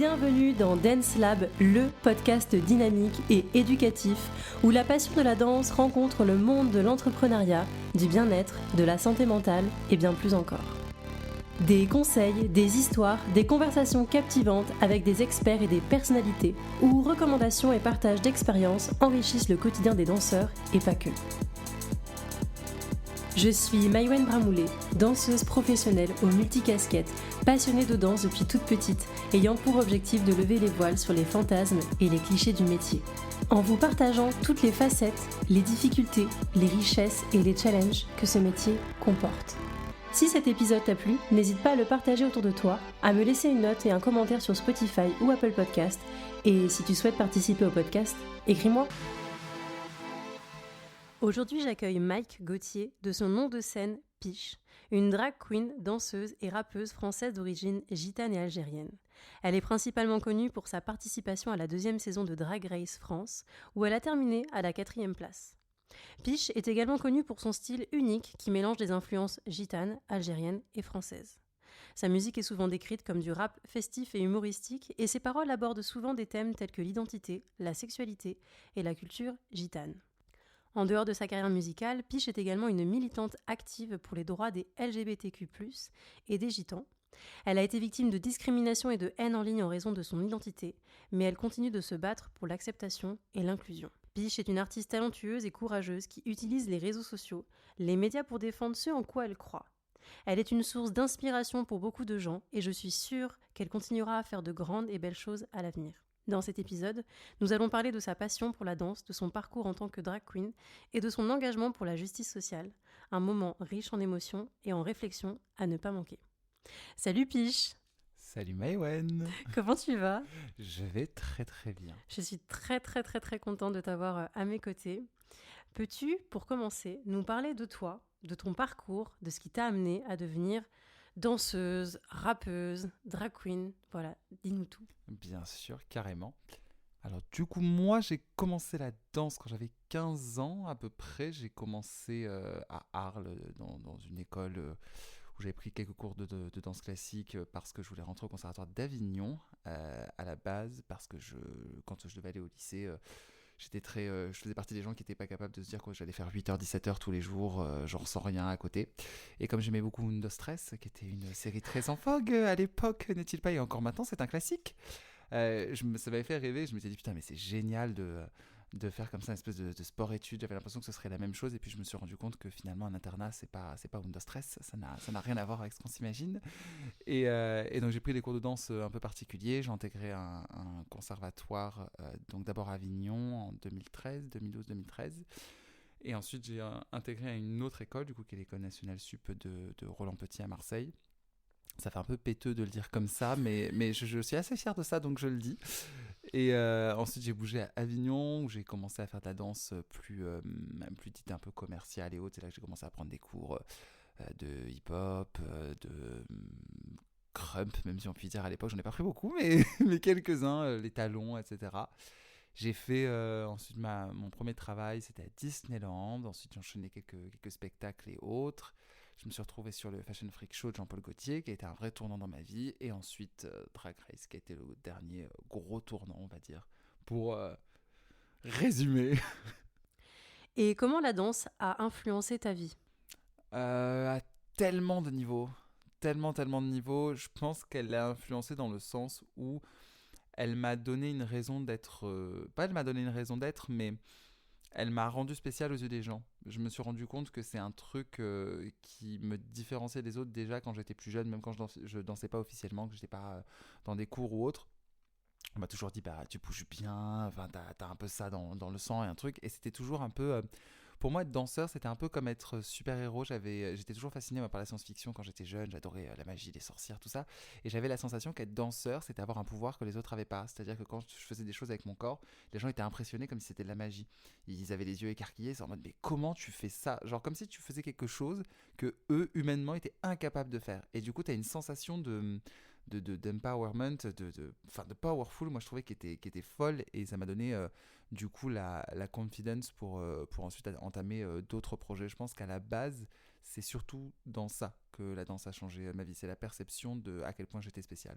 Bienvenue dans Dance Lab, le podcast dynamique et éducatif où la passion de la danse rencontre le monde de l'entrepreneuriat, du bien-être, de la santé mentale et bien plus encore. Des conseils, des histoires, des conversations captivantes avec des experts et des personnalités où recommandations et partages d'expériences enrichissent le quotidien des danseurs et pas que. Je suis Maïwenn Bramoulet, danseuse professionnelle aux multicasquettes, passionnée de danse depuis toute petite, ayant pour objectif de lever les voiles sur les fantasmes et les clichés du métier. En vous partageant toutes les facettes, les difficultés, les richesses et les challenges que ce métier comporte. Si cet épisode t'a plu, n'hésite pas à le partager autour de toi, à me laisser une note et un commentaire sur Spotify ou Apple Podcast. Et si tu souhaites participer au podcast, écris-moi. Aujourd'hui, j'accueille Mike Gauthier, de son nom de scène Piche, une drag queen, danseuse et rappeuse française d'origine gitane et algérienne. Elle est principalement connue pour sa participation à la 2e saison de Drag Race France, où elle a terminé à la 4e place. Piche est également connue pour son style unique qui mélange des influences gitanes, algériennes et françaises. Sa musique est souvent décrite comme du rap festif et humoristique, et ses paroles abordent souvent des thèmes tels que l'identité, la sexualité et la culture gitane. En dehors de sa carrière musicale, Piche est également une militante active pour les droits des LGBTQ+, et des gitans. Elle a été victime de discrimination et de haine en ligne en raison de son identité, mais elle continue de se battre pour l'acceptation et l'inclusion. Piche est une artiste talentueuse et courageuse qui utilise les réseaux sociaux, les médias pour défendre ce en quoi elle croit. Elle est une source d'inspiration pour beaucoup de gens et je suis sûre qu'elle continuera à faire de grandes et belles choses à l'avenir. Dans cet épisode, nous allons parler de sa passion pour la danse, de son parcours en tant que drag queen et de son engagement pour la justice sociale, un moment riche en émotions et en réflexions à ne pas manquer. Salut Piche! Salut Maïwenn! Comment tu vas? Je vais très très bien. Je suis très contente de t'avoir à mes côtés. Peux-tu, pour commencer, nous parler de toi, de ton parcours, de ce qui t'a amené à devenir danseuse, rappeuse, drag queen? Voilà, dis-nous tout. Bien sûr, carrément. Alors du coup, moi j'ai commencé la danse quand j'avais 15 ans à peu près. J'ai commencé à Arles, dans une école où j'avais pris quelques cours de danse classique parce que je voulais rentrer au conservatoire d'Avignon à la base, parce que quand je devais aller au lycée, je faisais partie des gens qui n'étaient pas capables de se dire que j'allais faire 8h, 17h tous les jours, genre sans rien à côté. Et comme j'aimais beaucoup Mundo Stress, qui était une série très en vogue à l'époque, n'est-il pas, et encore maintenant, c'est un classique. Ça m'avait fait rêver, je me suis dit putain mais c'est génial de faire comme ça une espèce de sport-études. J'avais l'impression que ce serait la même chose, et puis je me suis rendu compte que finalement un internat c'est pas Windows Stress, ça n'a rien à voir avec ce qu'on s'imagine. Et donc j'ai pris des cours de danse un peu particuliers. J'ai intégré un conservatoire, donc d'abord à Avignon en 2012-2013, et ensuite j'ai intégré une autre école du coup qui est l'école nationale sup de Roland Petit à Marseille. Ça fait un peu péteux de le dire comme ça, mais je suis assez fier de ça, donc je le dis. Et ensuite, j'ai bougé à Avignon, où j'ai commencé à faire de la danse plus dite un peu commerciale et haute. C'est là que j'ai commencé à prendre des cours de hip-hop, de crump, même si on peut dire à l'époque. J'en ai pas pris beaucoup, mais quelques-uns, les talons, etc. J'ai fait ensuite mon premier travail, c'était à Disneyland. Ensuite, j'ai enchaîné quelques spectacles et autres. Je me suis retrouvé sur le Fashion Freak Show de Jean-Paul Gaultier, qui a été un vrai tournant dans ma vie. Et ensuite, Drag Race, qui a été le dernier gros tournant, on va dire, pour résumer. Et comment la danse a influencé ta vie? À tellement de niveaux. Tellement de niveaux. Je pense qu'elle l'a influencé dans le sens où elle m'a donné une raison d'être... pas elle m'a donné une raison d'être, mais... elle m'a rendu spécial aux yeux des gens. Je me suis rendu compte que c'est un truc qui me différenciait des autres déjà quand j'étais plus jeune, même quand je dansais pas officiellement, que j'étais pas dans des cours ou autre. On m'a toujours dit bah tu bouges bien, enfin t'as un peu ça dans le sang et un truc. Et c'était toujours un peu pour moi, être danseur, c'était un peu comme être super-héros. J'étais toujours fasciné par la science-fiction quand j'étais jeune. J'adorais la magie, les sorcières, tout ça. Et j'avais la sensation qu'être danseur, c'était avoir un pouvoir que les autres n'avaient pas. C'est-à-dire que quand je faisais des choses avec mon corps, les gens étaient impressionnés comme si c'était de la magie. Ils avaient les yeux écarquillés, c'est en mode mais comment tu fais ça? Genre comme si tu faisais quelque chose que eux, humainement, étaient incapables de faire. Et du coup, tu as une sensation d'empowerment, de powerful, moi je trouvais qui était folle, et ça m'a donné du coup la confidence pour ensuite entamer d'autres projets. Je pense qu'à la base c'est surtout dans ça que la danse a changé ma vie. C'est la perception de à quel point j'étais spécial.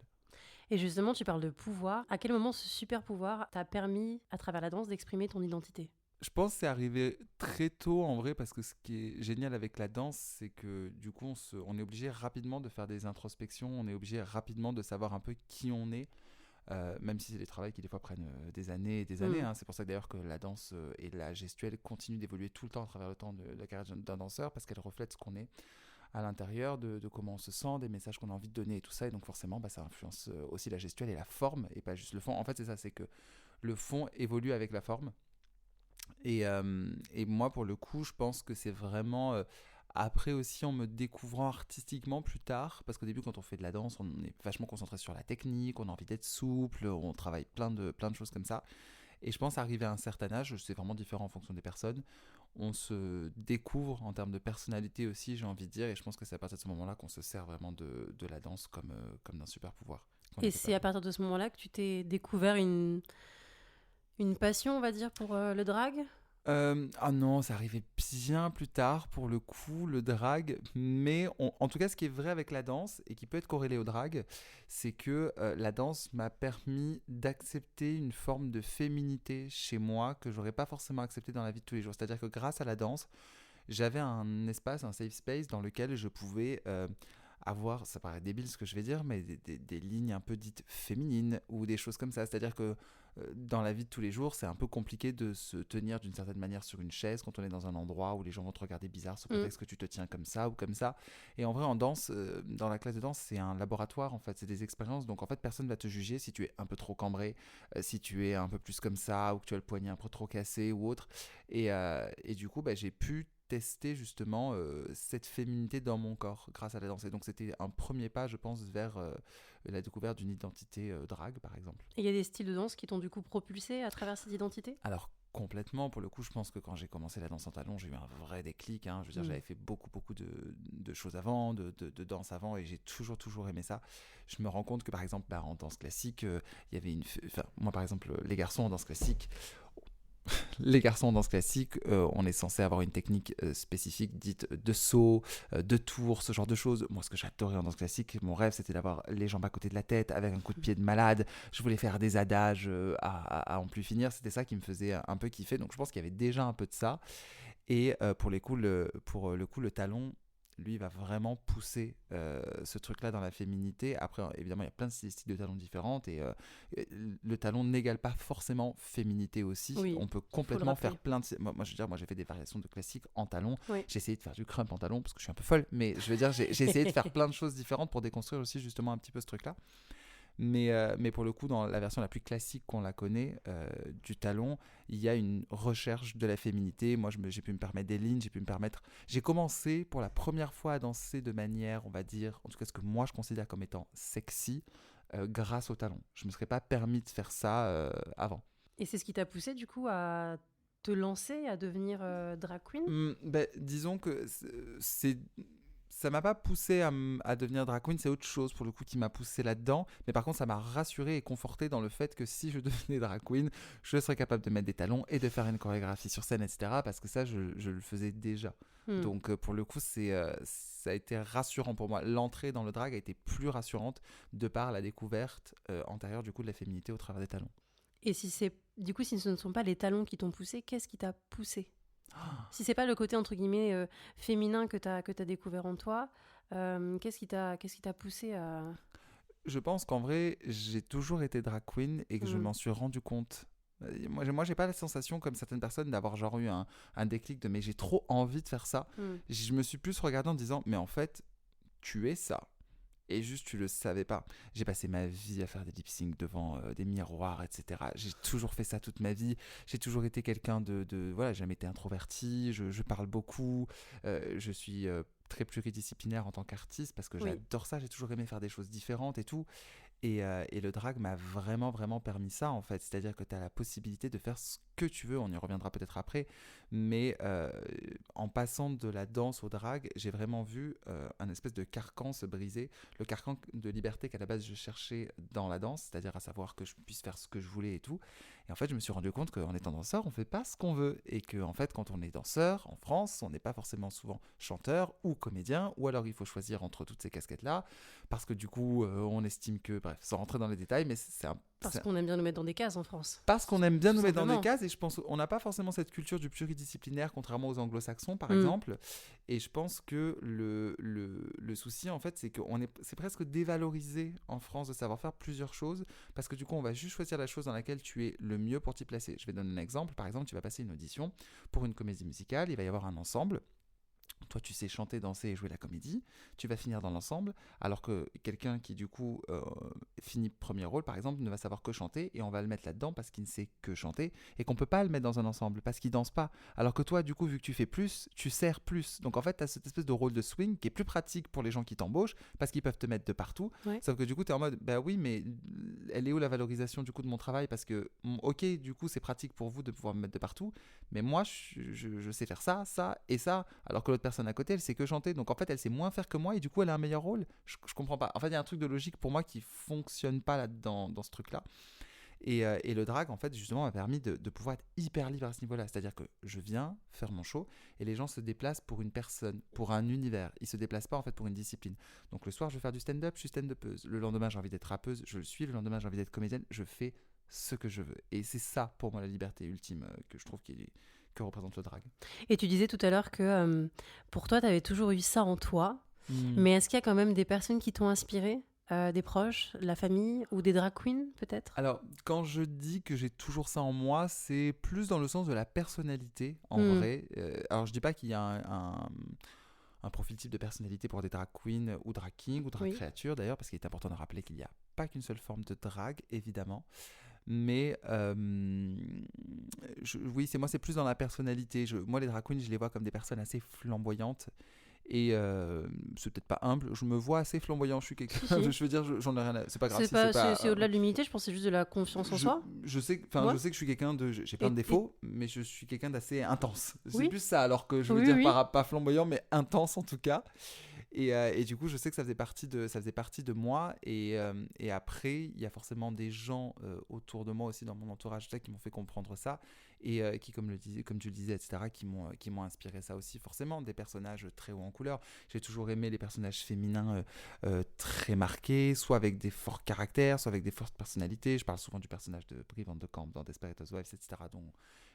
Et justement, tu parles de pouvoir. À quel moment ce super pouvoir t'a permis, à travers la danse, d'exprimer ton identité? Je pense que c'est arrivé très tôt en vrai parce que ce qui est génial avec la danse, c'est que du coup on est obligé rapidement de faire des introspections, on est obligé rapidement de savoir un peu qui on est, même si c'est des travaux qui des fois prennent des années et des années. Mm. Hein. C'est pour ça que d'ailleurs que la danse et la gestuelle continuent d'évoluer tout le temps à travers le temps de la carrière d'un danseur parce qu'elle reflète ce qu'on est à l'intérieur, de comment on se sent, des messages qu'on a envie de donner et tout ça. Et donc forcément, ça influence aussi la gestuelle et la forme et pas juste le fond. En fait, c'est ça, c'est que le fond évolue avec la forme. Et moi, pour le coup, je pense que c'est vraiment après aussi en me découvrant artistiquement plus tard, parce qu'au début, quand on fait de la danse, on est vachement concentré sur la technique, on a envie d'être souple, on travaille plein de choses comme ça. Et je pense arriver à un certain âge, c'est vraiment différent en fonction des personnes, on se découvre en termes de personnalité aussi, j'ai envie de dire, et je pense que c'est à partir de ce moment-là qu'on se sert vraiment de la danse comme d'un super pouvoir. Et c'est à partir de ce moment-là que tu t'es découvert une passion, on va dire, pour le drag? Ah non, ça arrivait bien plus tard pour le coup, le drag. Mais en tout cas, ce qui est vrai avec la danse et qui peut être corrélé au drag, c'est que la danse m'a permis d'accepter une forme de féminité chez moi que j'aurais pas forcément accepté dans la vie de tous les jours. C'est-à-dire que grâce à la danse, j'avais un espace, un safe space dans lequel je pouvais avoir, ça paraît débile ce que je vais dire, mais des lignes un peu dites féminines ou des choses comme ça. C'est-à-dire que dans la vie de tous les jours, c'est un peu compliqué de se tenir d'une certaine manière sur une chaise quand on est dans un endroit où les gens vont te regarder bizarre sous prétexte que tu te tiens comme ça ou comme ça. Et en vrai, en danse, dans la classe de danse, c'est un laboratoire en fait, c'est des expériences. Donc en fait, personne va te juger si tu es un peu trop cambré, si tu es un peu plus comme ça ou que tu as le poignet un peu trop cassé ou autre. Et du coup, j'ai pu tester justement cette féminité dans mon corps grâce à la danse. Et donc c'était un premier pas, je pense, vers la découverte d'une identité drague, par exemple. Et il y a des styles de danse qui t'ont du coup propulsé à travers cette identité? Alors complètement, pour le coup, je pense que quand j'ai commencé la danse en talons, j'ai eu un vrai déclic. Hein. Je veux dire, j'avais fait beaucoup de choses avant, de danse avant, et j'ai toujours aimé ça. Je me rends compte que par exemple, en danse classique, il y avait moi par exemple, les garçons en danse classique, en danse classique, on est censé avoir une technique spécifique dite de saut, de tour, ce genre de choses. Moi, ce que j'adorais en danse classique, mon rêve, c'était d'avoir les jambes à côté de la tête, avec un coup de pied de malade. Je voulais faire des adages à en plus finir. C'était ça qui me faisait un peu kiffer. Donc, je pense qu'il y avait déjà un peu de ça. Et pour le coup, le talon, lui, va vraiment pousser ce truc-là dans la féminité. Après, évidemment, il y a plein de stylistiques de talons différentes et le talon n'égale pas forcément féminité aussi. Oui, On peut complètement faire plein de... Moi, je veux dire, moi, j'ai fait des variations de classique en talon. Oui. J'ai essayé de faire du crump en talon parce que je suis un peu folle, mais je veux dire, j'ai essayé de faire plein de choses différentes pour déconstruire aussi justement un petit peu ce truc-là. Mais pour le coup, dans la version la plus classique qu'on la connaît, du talon, il y a une recherche de la féminité. Moi, j'ai pu me permettre des lignes, j'ai commencé pour la première fois à danser de manière, on va dire, en tout cas ce que moi je considère comme étant sexy, grâce au talon. Je me serais pas permis de faire ça avant. Et c'est ce qui t'a poussé du coup à te lancer, à devenir drag queen? Disons que ça m'a pas poussé à devenir drag queen, c'est autre chose pour le coup qui m'a poussé là-dedans. Mais par contre, ça m'a rassuré et conforté dans le fait que si je devenais drag queen, je serais capable de mettre des talons et de faire une chorégraphie sur scène, etc. Parce que ça, je le faisais déjà. Donc pour le coup, ça a été rassurant pour moi. L'entrée dans le drag a été plus rassurante de par la découverte antérieure du coup de la féminité au travers des talons. Et si ce ne sont pas les talons qui t'ont poussé, qu'est-ce qui t'a poussé? Si c'est pas le côté entre guillemets féminin que t'as découvert en toi, qu'est-ce qui t'a poussé à... Je pense qu'en vrai, j'ai toujours été drag queen et que je m'en suis rendu compte. Moi, j'ai pas la sensation, comme certaines personnes, d'avoir genre eu un déclic de mais j'ai trop envie de faire ça. Je me suis plus regardé en disant mais en fait, tu es ça. Et juste, tu le savais pas. J'ai passé ma vie à faire des lip-syncs devant des miroirs, etc. J'ai toujours fait ça toute ma vie. J'ai toujours été quelqu'un voilà, j'ai jamais été introverti. Je parle beaucoup. Je suis très pluridisciplinaire en tant qu'artiste parce que j'adore ça. J'ai toujours aimé faire des choses différentes et tout. Et le drag m'a vraiment permis ça, en fait. C'est-à-dire que tu as la possibilité de faire ce que tu veux, on y reviendra peut-être après, mais en passant de la danse au drag, j'ai vraiment vu un espèce de carcan se briser, le carcan de liberté qu'à la base je cherchais dans la danse, c'est-à-dire à savoir que je puisse faire ce que je voulais et tout. Et en fait, je me suis rendu compte qu'en étant danseur, on fait pas ce qu'on veut, et que en fait, quand on est danseur en France, on n'est pas forcément souvent chanteur ou comédien, ou alors il faut choisir entre toutes ces casquettes-là, parce que du coup, on estime que, bref, sans rentrer dans les détails, mais Parce qu'on aime bien nous mettre dans des cases en France. parce qu'on aime bien Tout nous mettre dans des simplement. cases, et je pense qu'on n'a pas forcément cette culture du pluridisciplinaire, contrairement aux anglo-saxons par Mm. exemple. Et je pense que le souci en fait, c'est que c'est presque dévalorisé en France de savoir faire plusieurs choses, parce que du coup on va juste choisir la chose dans laquelle tu es le mieux pour t'y placer. Je vais donner un exemple. Par exemple, tu vas passer une audition pour une comédie musicale, il va y avoir un ensemble. Toi, tu sais chanter, danser et jouer la comédie. Tu vas finir dans l'ensemble, alors que quelqu'un qui, du coup, finit premier rôle, par exemple, ne va savoir que chanter, et on va le mettre là-dedans parce qu'il ne sait que chanter, et qu'on peut pas le mettre dans un ensemble parce qu'il danse pas. Alors que toi, du coup, vu que tu fais plus, tu sers plus. Donc, en fait, tu as cette espèce de rôle de swing qui est plus pratique pour les gens qui t'embauchent parce qu'ils peuvent te mettre de partout. Ouais. Sauf que, du coup, tu es en mode, bah oui, mais elle est où la valorisation, du coup, de mon travail? Parce que, ok, du coup, c'est pratique pour vous de pouvoir me mettre de partout, mais moi, je sais faire ça, ça et ça, alors que l'autre personne à côté, elle sait que chanter. Donc en fait, elle sait moins faire que moi, et du coup, elle a un meilleur rôle. Je comprends pas. En fait, il y a un truc de logique pour moi qui fonctionne pas là-dedans, dans ce truc-là. Et le drag, en fait, justement, m'a permis de pouvoir être hyper libre à ce niveau-là. C'est-à-dire que je viens faire mon show, et les gens se déplacent pour une personne, pour un univers. Ils se déplacent pas, en fait, pour une discipline. Donc le soir, je vais faire du stand-up, je suis stand-upeuse. Le lendemain, j'ai envie d'être rappeuse, je le suis. Le lendemain, j'ai envie d'être comédienne, je fais ce que je veux. Et c'est ça, pour moi, la liberté ultime que je trouve que représente le drag. Et tu disais tout à l'heure que pour toi, tu avais toujours eu ça en toi. Hmm. Mais est-ce qu'il y a quand même des personnes qui t'ont inspiré, des proches, la famille ou des drag queens peut-être? Alors, quand je dis que j'ai toujours ça en moi, c'est plus dans le sens de la personnalité, en Mm. vrai. Alors, je dis pas qu'il y a un profil type de personnalité pour des drag queens ou drag kings ou drag Oui. créatures, d'ailleurs, parce qu'il est important de rappeler qu'il n'y a pas qu'une seule forme de drag, évidemment. Mais oui, c'est plus dans la personnalité. Moi, les drag queens, je les vois comme des personnes assez flamboyantes. Et c'est peut-être pas humble, je me vois assez flamboyant. Je suis quelqu'un, Si, si. je veux dire, j'en ai rien à. C'est pas grave C'est si c'est pas, pas. c'est au-delà de l'humilité, je pense que c'est juste de la confiance en je, soi. je sais, Ouais. je sais que je suis quelqu'un de. J'ai plein de Et- défauts, mais je suis quelqu'un d'assez intense. C'est Oui. plus ça, alors que je veux Oui, dire oui. pas flamboyant, mais intense en tout cas. Et du coup, je sais que ça faisait partie de moi. Et après, il y a forcément des gens autour de moi aussi, dans mon entourage, qui m'ont fait comprendre ça. Et qui, comme tu le disais, etc., qui m'ont inspiré ça aussi. Forcément, des personnages très hauts en couleur. J'ai toujours aimé les personnages féminins très marqués, soit avec des forts caractères, soit avec des fortes personnalités. Je parle souvent du personnage de Brie Van de Camp dans Desperate Housewives, etc., dont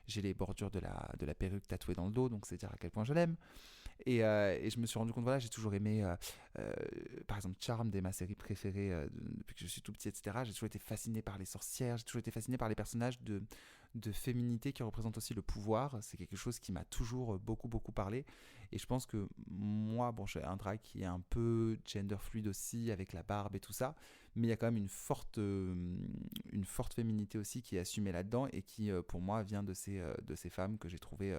j'ai les bordures de la perruque tatouée dans le dos, donc c'est dire à quel point je l'aime. Et je me suis rendu compte, voilà, j'ai toujours aimé, par exemple, Charmed est ma série préférée depuis que je suis tout petit, etc. J'ai toujours été fasciné par les sorcières, j'ai toujours été fasciné par les personnages de féminité qui représentent aussi le pouvoir. C'est quelque chose qui m'a toujours beaucoup, beaucoup parlé. Et je pense que moi, bon, j'ai un drag qui est un peu gender fluide aussi, avec la barbe et tout ça, mais il y a quand même une forte féminité aussi qui est assumée là-dedans, et qui, pour moi, vient de ces femmes que j'ai trouvées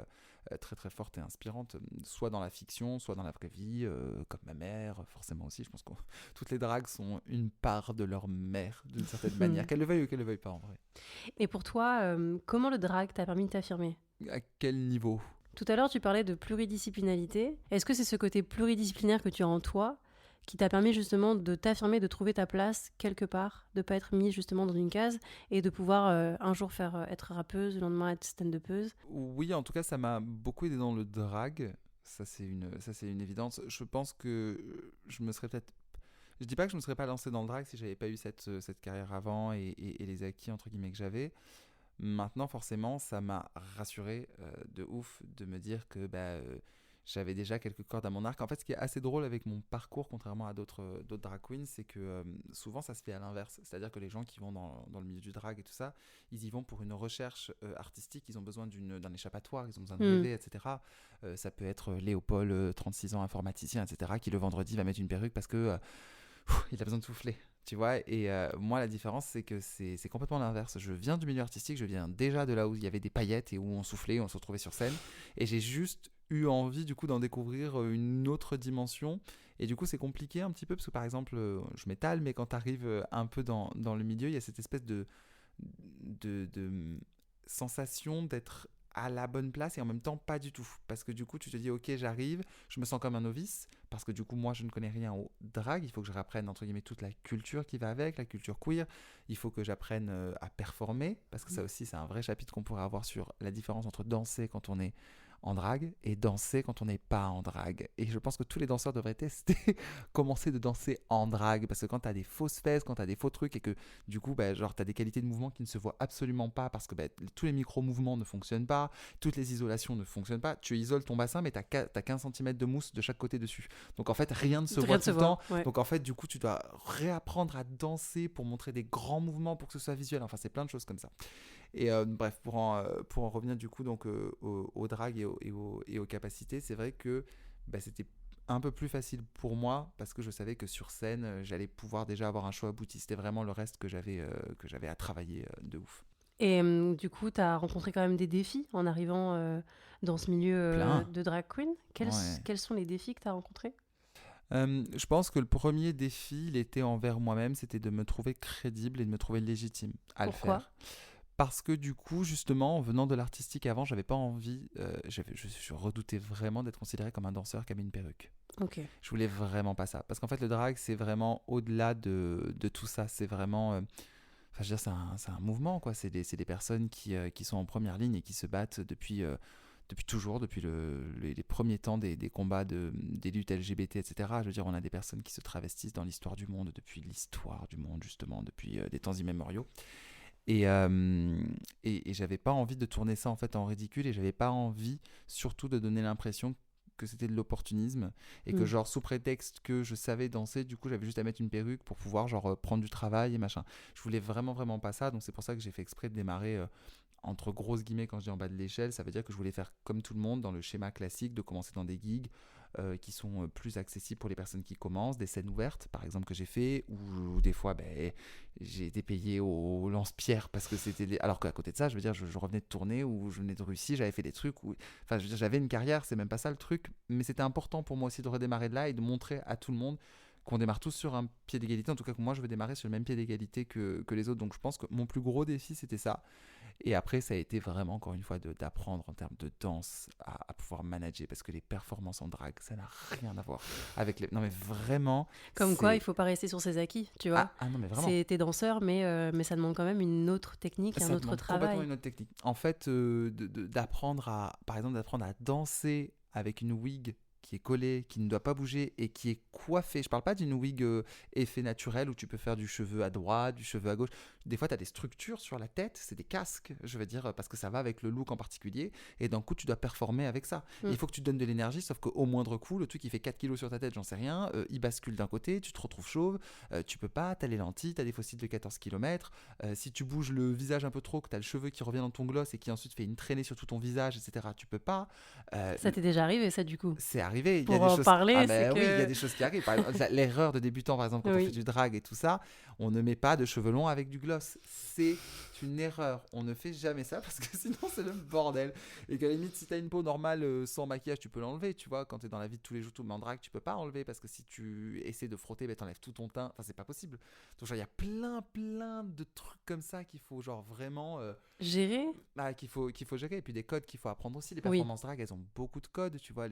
très très forte et inspirante, soit dans la fiction, soit dans la vraie vie, comme ma mère, forcément aussi. Je pense que toutes les dragues sont une part de leur mère, d'une certaine manière, qu'elles le veuillent ou qu'elles le veuillent pas en vrai. Et pour toi, comment le drag t'a permis de t'affirmer? À quel niveau? Tout à l'heure, tu parlais de pluridisciplinarité. Est-ce que c'est ce côté pluridisciplinaire que tu as en toi qui t'a permis justement de t'affirmer, de trouver ta place quelque part, de pas être mis justement dans une case et de pouvoir un jour être rappeuse, le lendemain être stand-upeuse? Oui, en tout cas, ça m'a beaucoup aidé dans le drag. Ça, c'est une évidence. Je pense que je me serais peut-être. Je dis pas que je me serais pas lancé dans le drag si j'avais pas eu cette carrière avant, et les acquis entre guillemets que j'avais. Maintenant, forcément, ça m'a rassuré de ouf de me dire que j'avais déjà quelques cordes à mon arc. En fait, ce qui est assez drôle avec mon parcours, contrairement à d'autres drag queens, c'est que souvent ça se fait à l'inverse. C'est-à-dire que les gens qui vont dans le milieu du drag et tout ça, ils y vont pour une recherche artistique, ils ont besoin d'un échappatoire, ils ont besoin de rêver, etc. Ça peut être Léopold, 36 ans, informaticien, etc., qui le vendredi va mettre une perruque parce que il a besoin de souffler. Tu vois, et moi la différence c'est que c'est complètement l'inverse. Je viens du milieu artistique, je viens déjà de là où il y avait des paillettes et où on soufflait, on se retrouvait sur scène, et j'ai juste eu envie du coup d'en découvrir une autre dimension. Et du coup c'est compliqué un petit peu parce que par exemple je m'étale, mais quand tu arrives un peu dans le milieu, il y a cette espèce de sensation d'être à la bonne place et en même temps pas du tout. Parce que du coup, tu te dis, ok, j'arrive, je me sens comme un novice, parce que du coup, moi, je ne connais rien au drag, il faut que je réapprenne, entre guillemets, toute la culture qui va avec, la culture queer, il faut que j'apprenne à performer, parce que ça aussi, c'est un vrai chapitre qu'on pourrait avoir sur la différence entre danser quand on est en drague et danser quand on n'est pas en drague. Et je pense que tous les danseurs devraient tester, commencer de danser en drague, parce que quand t'as des fausses fesses, quand t'as des faux trucs et que du coup, bah, genre t'as des qualités de mouvement qui ne se voient absolument pas parce que bah, tous les micro-mouvements ne fonctionnent pas, toutes les isolations ne fonctionnent pas, tu isoles ton bassin mais t'as 15 cm de mousse de chaque côté dessus. Donc en fait, rien ne se voit tout le temps. Ouais. Donc en fait, du coup, tu dois réapprendre à danser pour montrer des grands mouvements pour que ce soit visuel. Enfin, c'est plein de choses comme ça. Et bref, pour en revenir du coup donc, au drag et aux capacités, c'est vrai que bah, c'était un peu plus facile pour moi parce que je savais que sur scène, j'allais pouvoir déjà avoir un show abouti. C'était vraiment le reste que j'avais à travailler de ouf. Et du coup, tu as rencontré quand même des défis en arrivant dans ce milieu Plein. de drag queen. Ouais. Quels sont les défis que tu as rencontrés? Je pense que le premier défi, il était envers moi-même, c'était de me trouver crédible et de me trouver légitime à Pourquoi le faire. Parce que du coup, justement, en venant de l'artistique avant, j'avais pas envie, je redoutais vraiment d'être considéré comme un danseur qui avait une perruque. Ok. Je voulais vraiment pas ça. Parce qu'en fait, le drag, c'est vraiment au-delà de tout ça. C'est vraiment, enfin, je veux dire, c'est un mouvement, quoi. C'est des personnes qui sont en première ligne et qui se battent depuis toujours, depuis les premiers temps des combats des luttes LGBT, etc. Je veux dire, on a des personnes qui se travestissent dans l'histoire du monde, depuis l'histoire du monde, justement, depuis des temps immémoriaux. Et j'avais pas envie de tourner ça en fait en ridicule et j'avais pas envie surtout de donner l'impression que c'était de l'opportunisme et que genre sous prétexte que je savais danser, du coup j'avais juste à mettre une perruque pour pouvoir genre prendre du travail et machin. Je voulais vraiment pas ça, donc c'est pour ça que j'ai fait exprès de démarrer entre grosses guillemets quand je dis en bas de l'échelle. Ça veut dire que je voulais faire comme tout le monde dans le schéma classique, de commencer dans des gigs qui sont plus accessibles pour les personnes qui commencent, des scènes ouvertes par exemple que j'ai fait, ou des fois j'ai été payé au lance-pierre parce que c'était alors qu'à côté de ça je veux dire je revenais de tourner ou je venais de Russie, j'avais fait des trucs où... enfin je veux dire, j'avais une carrière, c'est même pas ça le truc, mais c'était important pour moi aussi de redémarrer de là et de montrer à tout le monde qu'on démarre tous sur un pied d'égalité, en tout cas que moi je veux démarrer sur le même pied d'égalité que les autres. Donc je pense que mon plus gros défi c'était ça. Et après, ça a été vraiment, encore une fois, d'apprendre en termes de danse à pouvoir manager, parce que les performances en drague, ça n'a rien à voir avec les... Non, mais vraiment... Comme quoi, il faut pas rester sur ses acquis, tu vois. Non, mais vraiment. T'es danseur, mais ça demande quand même une autre technique, un autre travail. Complètement une autre technique. En fait, d'apprendre par exemple, d'apprendre à danser avec une wig qui est collée, qui ne doit pas bouger et qui est coiffée. Je parle pas d'une wig effet naturel où tu peux faire du cheveu à droite, du cheveu à gauche. Des fois, tu as des structures sur la tête, c'est des casques, je veux dire, parce que ça va avec le look en particulier. Et d'un coup, tu dois performer avec ça. Il faut que tu te donnes de l'énergie, sauf qu'au moindre coup, le truc, il fait 4 kilos sur ta tête, j'en sais rien. Il bascule d'un côté, tu te retrouves chauve. Tu peux pas, tu as les lentilles, tu as des fossiles de 14 km. Si tu bouges le visage un peu trop, que tu as le cheveu qui revient dans ton gloss et qui ensuite fait une traînée sur tout ton visage, etc., tu peux pas. Ça t'est déjà arrivé, ça, du coup? C'est arrivé. Pour en parler, c'est oui, il y a des choses qui arrivent. Par exemple, l'erreur de débutant, par exemple, quand on fait du drag et tout ça, on ne met pas de cheveux longs avec du gloss. C'est une erreur. On ne fait jamais ça parce que sinon, c'est le bordel. Et qu'à la limite, si tu as une peau normale sans maquillage, tu peux l'enlever, tu vois, quand tu es dans la vie de tous les jours, mais en drag, tu peux pas enlever parce que si tu essaies de frotter, tu enlèves tout ton teint. Enfin, c'est pas possible. Donc, il y a plein de trucs comme ça qu'il faut, genre, vraiment gérer. Qu'il faut gérer. Et puis des codes qu'il faut apprendre aussi. Les performances drag, elles ont beaucoup de codes, tu vois.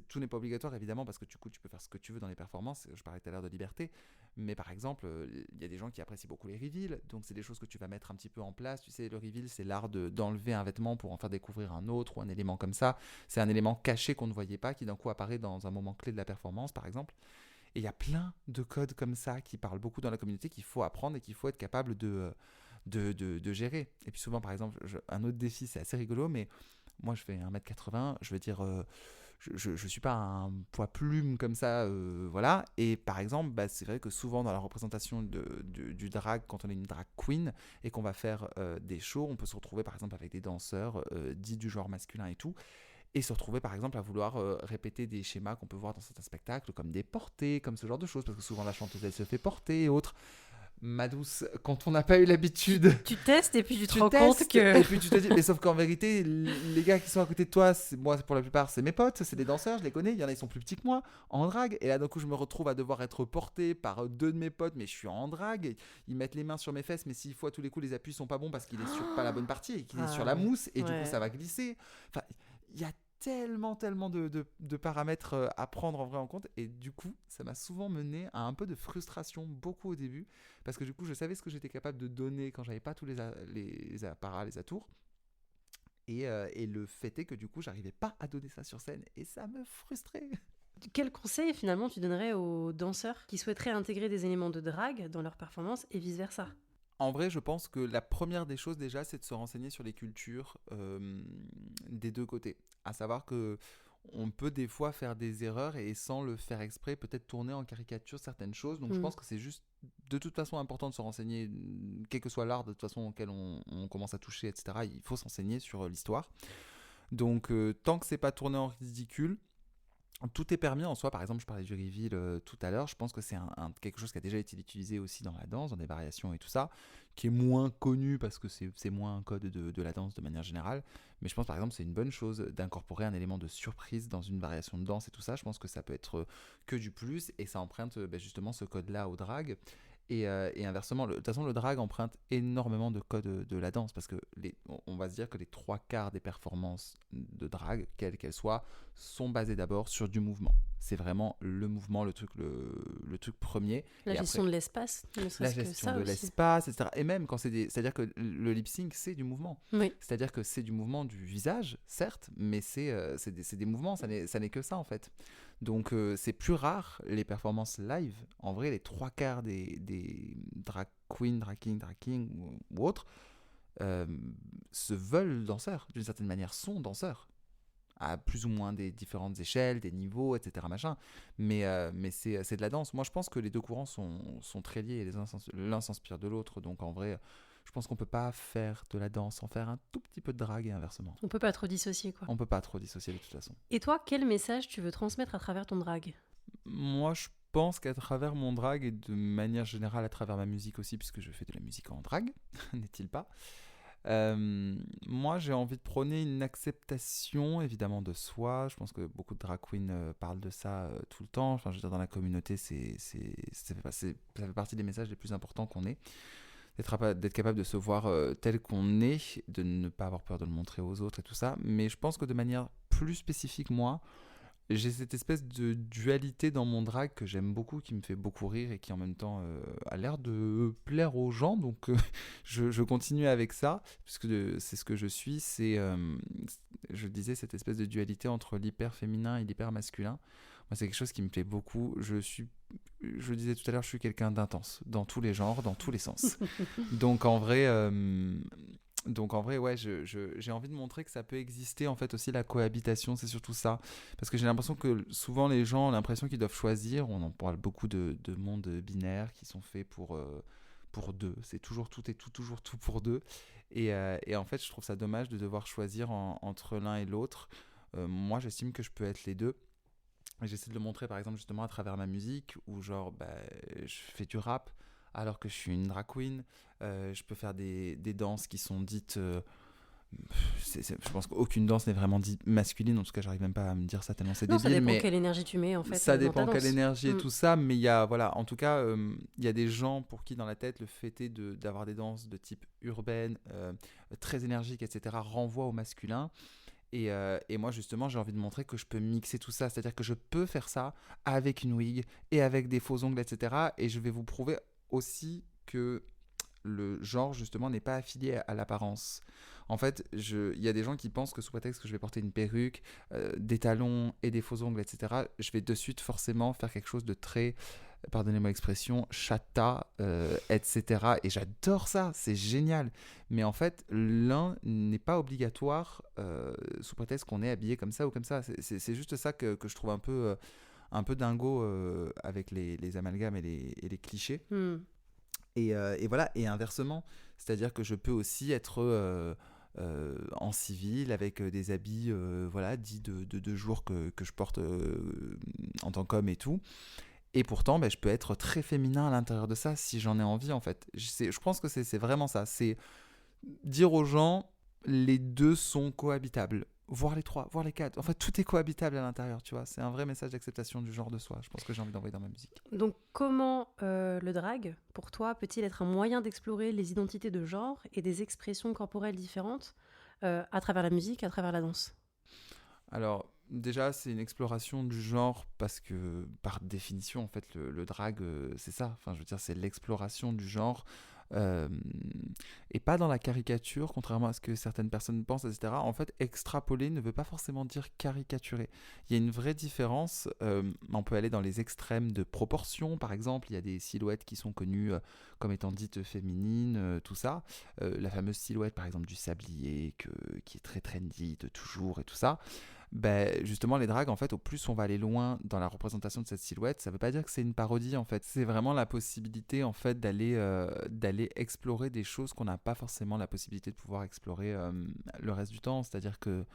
Tout n'est pas obligatoire, évidemment, parce que du coup, tu peux faire ce que tu veux dans les performances. Je parlais tout à l'heure de liberté. Mais par exemple, il y a des gens qui apprécient beaucoup les reveals. Donc, c'est des choses que tu vas mettre un petit peu en place. Tu sais, le reveal, c'est l'art d'enlever un vêtement pour en faire découvrir un autre ou un élément comme ça. C'est un élément caché qu'on ne voyait pas, qui d'un coup apparaît dans un moment clé de la performance, par exemple. Et il y a plein de codes comme ça qui parlent beaucoup dans la communauté, qu'il faut apprendre et qu'il faut être capable de gérer. Et puis souvent, par exemple, un autre défi, c'est assez rigolo, mais moi, je fais 1m80, je veux dire... je suis pas un poids plume comme ça, voilà. Et par exemple, c'est vrai que souvent dans la représentation du drag, quand on est une drag queen et qu'on va faire des shows, on peut se retrouver par exemple avec des danseurs dits du genre masculin et tout, et se retrouver par exemple à vouloir répéter des schémas qu'on peut voir dans certains spectacles, comme des portées, comme ce genre de choses, parce que souvent la chanteuse elle se fait porter et autres. Ma douce, quand on n'a pas eu l'habitude, Tu testes et puis tu te tu rends compte testes que... et puis tu te dis, mais sauf qu'en vérité, les gars qui sont à côté de toi, moi pour la plupart, c'est mes potes, c'est des danseurs, je les connais, il y en a, ils sont plus petits que moi, en drague. Et là, d'un coup, je me retrouve à devoir être porté par deux de mes potes, mais je suis en drague. Ils mettent les mains sur mes fesses, mais s'il faut à tous les coups, les appuis sont pas bons parce qu'il est sur pas la bonne partie et qu'il est sur la mousse, et du coup, ouais. ça va glisser. Enfin, il y a tellement de paramètres à prendre en vrai en compte, et du coup ça m'a souvent mené à un peu de frustration, beaucoup au début, parce que du coup je savais ce que j'étais capable de donner quand j'avais pas tous les apparats, les atours, et le fait est que du coup j'arrivais pas à donner ça sur scène et ça me frustrait. Quel conseil finalement tu donnerais aux danseurs qui souhaiteraient intégrer des éléments de drague dans leur performance et vice-versa? En vrai, je pense que la première des choses déjà, c'est de se renseigner sur les cultures des deux côtés. À savoir que on peut des fois faire des erreurs et sans le faire exprès, peut-être tourner en caricature certaines choses. Donc je pense que c'est juste de toute façon important de se renseigner, quel que soit l'art de toute façon auquel on commence à toucher, etc. Il faut s'enseigner sur l'histoire. Donc tant que c'est pas tourné en ridicule, tout est permis en soi. Par exemple, je parlais du reveal tout à l'heure. Je pense que c'est quelque chose qui a déjà été utilisé aussi dans la danse, dans des variations et tout ça, qui est moins connu parce que c'est moins un code de la danse de manière générale. Mais je pense par exemple que c'est une bonne chose d'incorporer un élément de surprise dans une variation de danse et tout ça. Je pense que ça peut être que du plus, et ça emprunte justement ce code-là au drag. Et inversement, de toute façon, le drag emprunte énormément de codes de la danse, parce que on va se dire que les trois quarts des performances de drag, quelles qu'elles soient, sont basées d'abord sur du mouvement. C'est vraiment le mouvement, le truc premier. La Et gestion après, de l'espace, ne la serait-ce que gestion ça de aussi. l'espace, etc. Et même quand c'est-à-dire que le lip sync, c'est du mouvement. Oui. C'est-à-dire que c'est du mouvement du visage, certes, mais c'est des mouvements, ça n'est que ça en fait. Donc c'est plus rare les performances live. En vrai, les trois quarts des drag queens, drag kings ou autres se veulent danseurs, d'une certaine manière, sont danseurs à plus ou moins des différentes échelles, des niveaux, etc. Machin. Mais c'est de la danse. Moi, je pense que les deux courants sont très liés, et l'un s'inspire de l'autre. Donc en vrai, je pense qu'on peut pas faire de la danse sans faire un tout petit peu de drague, et inversement. On peut pas trop dissocier, quoi. On peut pas trop dissocier de toute façon. Et toi, quel message tu veux transmettre à travers ton drag? Moi, je pense qu'à travers mon drag, et de manière générale à travers ma musique aussi, puisque je fais de la musique en drag, n'est-il pas, moi, j'ai envie de prôner une acceptation évidemment de soi. Je pense que beaucoup de drag queens parlent de ça tout le temps. Enfin, je veux dire, dans la communauté, ça fait partie des messages les plus importants qu'on ait. D'être capable de se voir tel qu'on est, de ne pas avoir peur de le montrer aux autres et tout ça. Mais je pense que de manière plus spécifique, moi, j'ai cette espèce de dualité dans mon drag que j'aime beaucoup, qui me fait beaucoup rire et qui en même temps a l'air de plaire aux gens. Donc je continue avec ça, puisque c'est ce que je suis. Je disais, cette espèce de dualité entre l'hyper féminin et l'hyper masculin. Moi, c'est quelque chose qui me plaît beaucoup. Je disais tout à l'heure, je suis quelqu'un d'intense, dans tous les genres, dans tous les sens. Donc en vrai... ouais, j'ai envie de montrer que ça peut exister en fait aussi, la cohabitation, c'est surtout ça. Parce que j'ai l'impression que souvent les gens ont l'impression qu'ils doivent choisir. On en parle beaucoup de mondes binaires qui sont faits pour deux. C'est toujours tout et tout, toujours tout pour deux. Et en fait, je trouve ça dommage de devoir choisir entre l'un et l'autre. Moi, j'estime que je peux être les deux. Et j'essaie de le montrer par exemple justement à travers ma musique, où genre je fais du rap alors que je suis une drag queen. Je peux faire des danses qui sont dites... je pense qu'aucune danse n'est vraiment dite masculine, en tout cas j'arrive même pas à me dire ça tellement c'est Non, débile. ça dépend Mais quelle énergie tu mets en fait ça dans ta dépend danse. quelle énergie et tout ça, mais il y a, voilà, en tout cas, il y a des gens pour qui dans la tête le fait est d'avoir des danses de type urbaine, très énergique, etc., renvoie au masculin. Et moi justement j'ai envie de montrer que je peux mixer tout ça, c'est-à-dire que je peux faire ça avec une wig et avec des faux ongles, etc. Et je vais vous prouver aussi que le genre justement n'est pas affilié à l'apparence. En fait, il y a des gens qui pensent que sous prétexte que je vais porter une perruque, des talons et des faux ongles, etc., je vais de suite forcément faire quelque chose de très, pardonnez-moi l'expression, chata, etc. Et j'adore ça, c'est génial. Mais en fait, l'un n'est pas obligatoire sous prétexte qu'on est habillé comme ça ou comme ça. C'est juste ça que je trouve un peu dingo avec les amalgames et les clichés. Et voilà, et inversement, c'est-à-dire que je peux aussi être en civil avec des habits voilà, dits de jour que je porte en tant qu'homme et tout. Et pourtant, je peux être très féminin à l'intérieur de ça si j'en ai envie, en fait. Je pense que c'est vraiment ça. C'est dire aux gens, les deux sont cohabitables. Voire les trois, voire les quatre. En fait, tout est cohabitable à l'intérieur, tu vois. C'est un vrai message d'acceptation du genre de soi. Je pense que j'ai envie d'envoyer dans ma musique. Donc comment le drag, pour toi, peut-il être un moyen d'explorer les identités de genre et des expressions corporelles différentes à travers la musique, à travers la danse? Alors, déjà, c'est une exploration du genre parce que, par définition, en fait, le drag, c'est ça. Enfin, je veux dire, c'est l'exploration du genre euh, et pas dans la caricature, contrairement à ce que certaines personnes pensent, etc. En fait, extrapoler ne veut pas forcément dire caricaturer. Il y a une vraie différence. On peut aller dans les extrêmes de proportion, par exemple. Il y a des silhouettes qui sont connues comme étant dites féminines, tout ça. La fameuse silhouette, par exemple, du sablier qui est très trendy de toujours et tout ça. Justement, les drags, en fait, au plus on va aller loin dans la représentation de cette silhouette, ça veut pas dire que c'est une parodie, en fait. C'est vraiment la possibilité, en fait, d'aller explorer des choses qu'on n'a pas forcément la possibilité de pouvoir explorer le reste du temps. C'est-à-dire que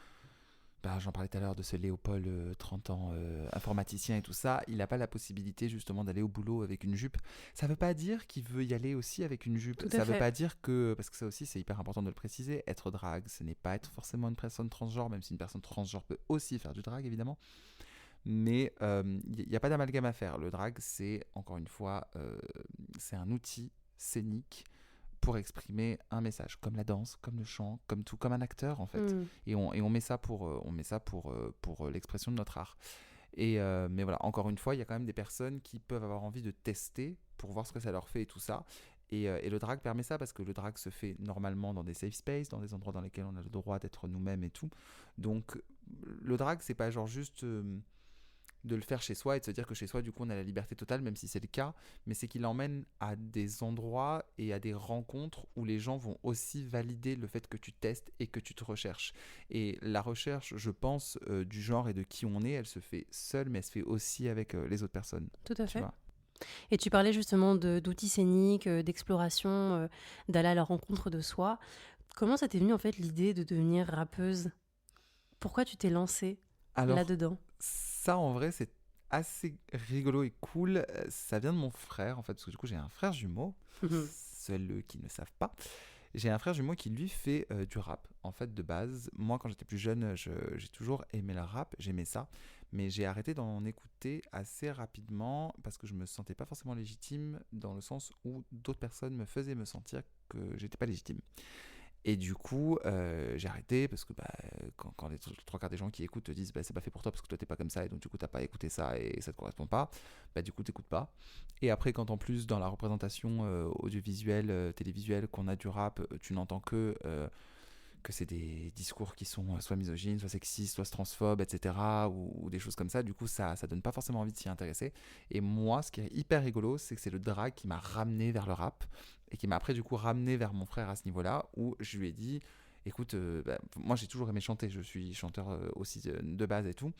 j'en parlais tout à l'heure de ce Léopold, 30 ans, informaticien et tout ça. Il n'a pas la possibilité justement d'aller au boulot avec une jupe. Ça ne veut pas dire qu'il veut y aller aussi avec une jupe. Tout à Ça ne veut fait. pas dire que, parce que ça aussi c'est hyper important de le préciser, être drague, ce n'est pas être forcément une personne transgenre, même si une personne transgenre peut aussi faire du drag évidemment. Mais il n'y a pas d'amalgame à faire. Le drag, c'est encore une fois, c'est un outil scénique pour exprimer un message, comme la danse, comme le chant, comme tout, comme un acteur en fait. Mm. Et on met ça pour l'expression de notre art. Mais voilà, encore une fois, il y a quand même des personnes qui peuvent avoir envie de tester pour voir ce que ça leur fait et tout ça. Et le drag permet ça parce que le drag se fait normalement dans des safe spaces, dans des endroits dans lesquels on a le droit d'être nous-mêmes et tout. Donc le drag, c'est pas genre juste de le faire chez soi et de se dire que chez soi, du coup, on a la liberté totale, même si c'est le cas, mais c'est qu'il emmène à des endroits et à des rencontres où les gens vont aussi valider le fait que tu testes et que tu te recherches. Et la recherche, je pense, du genre et de qui on est, elle se fait seule, mais elle se fait aussi avec les autres personnes. Tout à Tu fait. vois. Et tu parlais justement d'outils scéniques, d'exploration, d'aller à la rencontre de soi. Comment ça t'est venu en fait l'idée de devenir rappeuse? Pourquoi tu t'es lancée Alors, là-dedans? ça, en vrai, c'est assez rigolo et cool. Ça vient de mon frère, en fait, parce que du coup, j'ai un frère jumeau, pour Mhm. ceux qui ne savent pas. J'ai un frère jumeau qui, lui, fait du rap, en fait, de base. Moi, quand j'étais plus jeune, j'ai toujours aimé le rap, j'aimais ça. Mais j'ai arrêté d'en écouter assez rapidement parce que je me sentais pas forcément légitime dans le sens où d'autres personnes me faisaient me sentir que j'étais pas légitime. Et du coup, j'ai arrêté parce que quand les trois quarts des gens qui écoutent te disent c'est pas fait pour toi parce que toi t'es pas comme ça et donc du coup t'as pas écouté ça et ça te correspond pas, du coup t'écoutes pas. Et après, quand en plus dans la représentation audiovisuelle, télévisuelle qu'on a du rap, tu n'entends que c'est des discours qui sont soit misogynes, soit sexistes, soit transphobes, etc. Ou des choses comme ça. Du coup, ça donne pas forcément envie de s'y intéresser. Et moi, ce qui est hyper rigolo, c'est que c'est le drag qui m'a ramené vers le rap et qui m'a après du coup ramené vers mon frère à ce niveau-là, où je lui ai dit, écoute, moi j'ai toujours aimé chanter, je suis chanteur aussi de base et tout.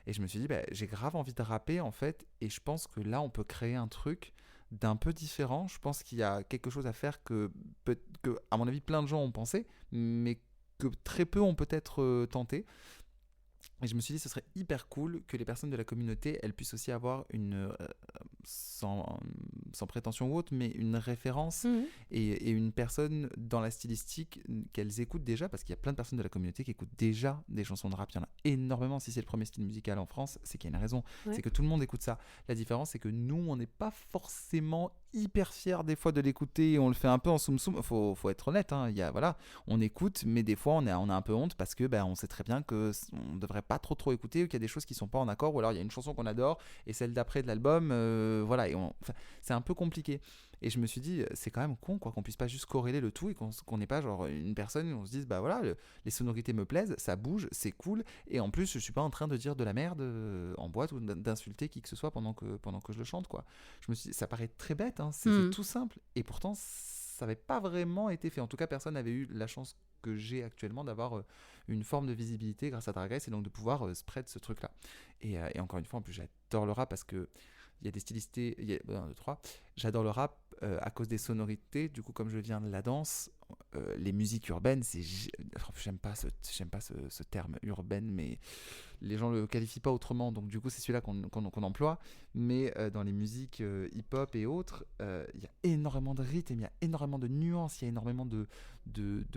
Et je me suis dit, j'ai grave envie de rapper en fait, et je pense que là, on peut créer un truc d'un peu différent. Je pense qu'il y a quelque chose à faire que à mon avis, plein de gens ont pensé, mais que très peu ont peut-être tenté. Et je me suis dit, ce serait hyper cool que les personnes de la communauté, elles puissent aussi avoir sans prétention ou autre, mais une référence Mhm. et une personne dans la stylistique qu'elles écoutent déjà, parce qu'il y a plein de personnes de la communauté qui écoutent déjà des chansons de rap. Il y en a énormément. Si c'est le premier style musical en France, c'est qu'il y a une raison. Ouais. C'est que tout le monde écoute ça. La différence, c'est que nous, on n'est pas forcément hyper fiers des fois de l'écouter et on le fait un peu en soum-soum. Faut être honnête, hein. Voilà, on écoute, mais des fois, on a un peu honte parce que on sait très bien qu'on ne devrait pas trop écouter ou qu'il y a des choses qui sont pas en accord, ou alors il y a une chanson qu'on adore et celle d'après de l'album, voilà, c'est un peu compliqué. Et je me suis dit, c'est quand même con quoi, qu'on puisse pas juste corréler le tout et qu'on n'ait pas genre une personne où on se dise, voilà, les sonorités me plaisent, ça bouge, c'est cool, et en plus je suis pas en train de dire de la merde en boîte ou d'insulter qui que ce soit pendant que je le chante quoi. Je me suis dit, ça paraît très bête, hein, c'est Mhm. tout simple, et pourtant ça n'avait pas vraiment été fait. En tout cas, personne n'avait eu la chance que j'ai actuellement d'avoir une forme de visibilité grâce à Drag Race et donc de pouvoir spread ce truc là. Et encore une fois, en plus j'adore le rap parce que il y a des stylistés, il y a, un, deux, trois. J'adore le rap à cause des sonorités. Du coup, comme je viens de la danse, les musiques urbaines, j'aime pas ce terme urbaine, mais les gens le qualifient pas autrement, donc du coup c'est celui-là qu'on emploie. Mais dans les musiques hip-hop et autres, il y a énormément de rythme, il y a énormément de nuances, il y a énormément de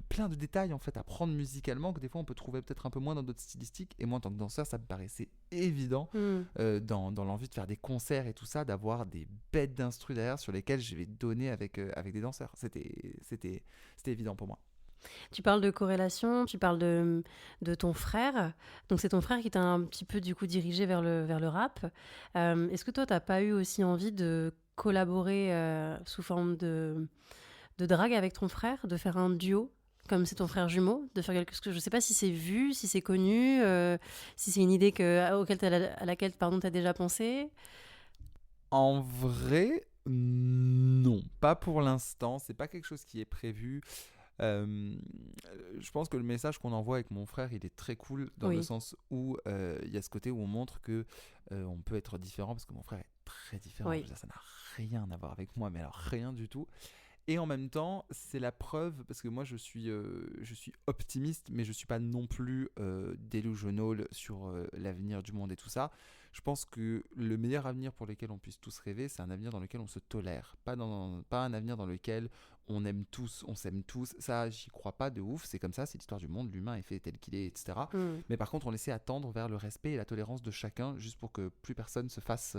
plein de détails en fait à prendre musicalement que des fois on peut trouver peut-être un peu moins dans d'autres stylistiques. Et moi en tant que danseur, ça me paraissait évident dans l'envie de faire des concerts et tout ça, d'avoir des bêtes d'instru derrière sur lesquelles je vais donner avec des danseurs. C'était évident pour moi. Tu parles de corrélation, tu parles de ton frère. Donc c'est ton frère qui t'a un petit peu du coup dirigé vers le rap. Est-ce que toi, t'as pas eu aussi envie de collaborer sous forme de drague avec ton frère, de faire un duo comme c'est ton frère jumeau, de faire quelque chose que je sais pas si c'est vu, si c'est connu, si c'est une idée à laquelle t'as déjà pensé. En vrai, non, pas pour l'instant. C'est pas quelque chose qui est prévu. Euh, je pense que le message qu'on envoie avec mon frère, il est très cool dans le Oui. sens où il y a ce côté où on montre que on peut être différent parce que mon frère est très différent. Je Oui. veux dire, ça n'a rien à voir avec moi, mais alors rien du tout. Et en même temps, c'est la preuve, parce que moi je suis optimiste, mais je ne suis pas non plus delusional sur l'avenir du monde et tout ça. Je pense que le meilleur avenir pour lequel on puisse tous rêver, c'est un avenir dans lequel on se tolère. Pas un avenir dans lequel on aime tous, on s'aime tous. Ça, j'y crois pas de ouf, c'est comme ça, c'est l'histoire du monde, l'humain est fait tel qu'il est, etc. Mm. Mais par contre, on essaie attendre vers le respect et la tolérance de chacun, juste pour que plus personne se fasse...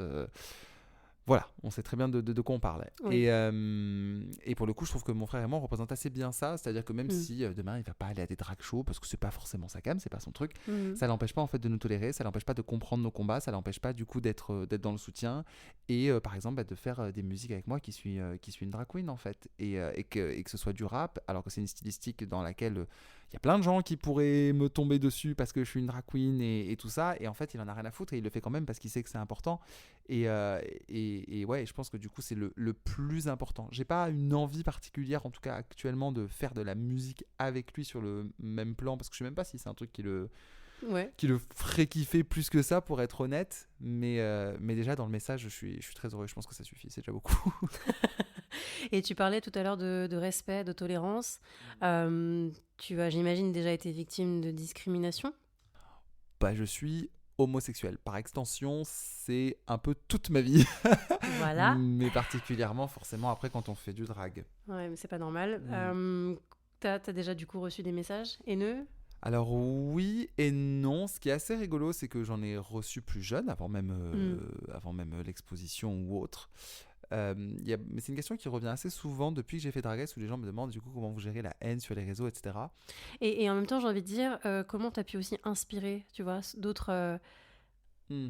Voilà, on sait très bien de quoi on parle. Oui. Et pour le coup, je trouve que mon frère et moi, on représente assez bien ça. C'est-à-dire que même Mm. si demain, il va pas aller à des drag shows, parce que c'est pas forcément sa came, c'est pas son truc, Mm. ça l'empêche pas en fait de nous tolérer, ça l'empêche pas de comprendre nos combats, ça l'empêche pas du coup d'être dans le soutien. Et par exemple, de faire des musiques avec moi qui suis une drag queen en fait. Et que ce soit du rap, alors que c'est une stylistique dans laquelle il y a plein de gens qui pourraient me tomber dessus parce que je suis une drag queen et tout ça. Et en fait, il en a rien à foutre et il le fait quand même parce qu'il sait que c'est important. Et ouais, je pense que du coup, c'est le plus important. J'ai pas une envie particulière, en tout cas actuellement, de faire de la musique avec lui sur le même plan parce que je sais même pas si c'est un truc Ouais. qui le ferait kiffer plus que ça, pour être honnête. Mais déjà, dans le message, je suis très heureux. Je pense que ça suffit, c'est déjà beaucoup. Et tu parlais tout à l'heure de respect, de tolérance. Tu as, j'imagine, déjà été victime de discrimination. Bah, je suis homosexuel. Par extension, c'est un peu toute ma vie. Voilà. Mais particulièrement, forcément, après, quand on fait du drag. Ouais, mais c'est pas normal. Mm. T'as déjà du coup reçu des messages haineux? Alors oui et non. Ce qui est assez rigolo, c'est que j'en ai reçu plus jeune, avant même l'exposition ou autre. Mais c'est une question qui revient assez souvent depuis que j'ai fait Drag Race, où les gens me demandent du coup comment vous gérez la haine sur les réseaux, etc. Et en même temps, j'ai envie de dire, comment t'as pu aussi inspirer, tu vois, d'autres... Hmm.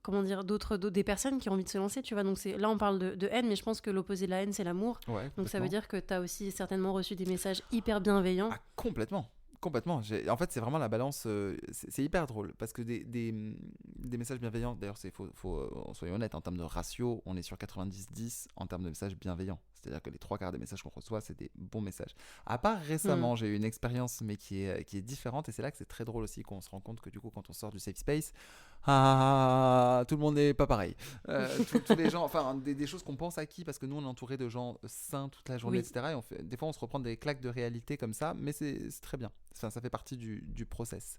comment dire, des personnes qui ont envie de se lancer, tu vois. Donc là, on parle de haine, mais je pense que l'opposé de la haine, c'est l'amour. Ouais, Donc ça veut complètement. dire que t'as aussi certainement reçu des messages hyper bienveillants. Ah, complètement. Complètement. En fait, c'est vraiment la balance. C'est hyper drôle parce que des messages bienveillants, d'ailleurs, soyons honnêtes, en termes de ratio, on est sur 90-10 en termes de messages bienveillants. C'est-à-dire que les 3 quarts des messages qu'on reçoit, c'est des bons messages. À part récemment, j'ai eu une expérience, mais qui est différente, et c'est là que c'est très drôle aussi, qu'on se rend compte que du coup, quand on sort du safe space, tout le monde n'est pas pareil. Tous les gens, enfin, des choses qu'on pense acquis, parce que nous, on est entouré de gens sains toute la journée, Oui. etc. Et des fois, on se reprend des claques de réalité comme ça, mais c'est très bien. Enfin, ça fait partie du process.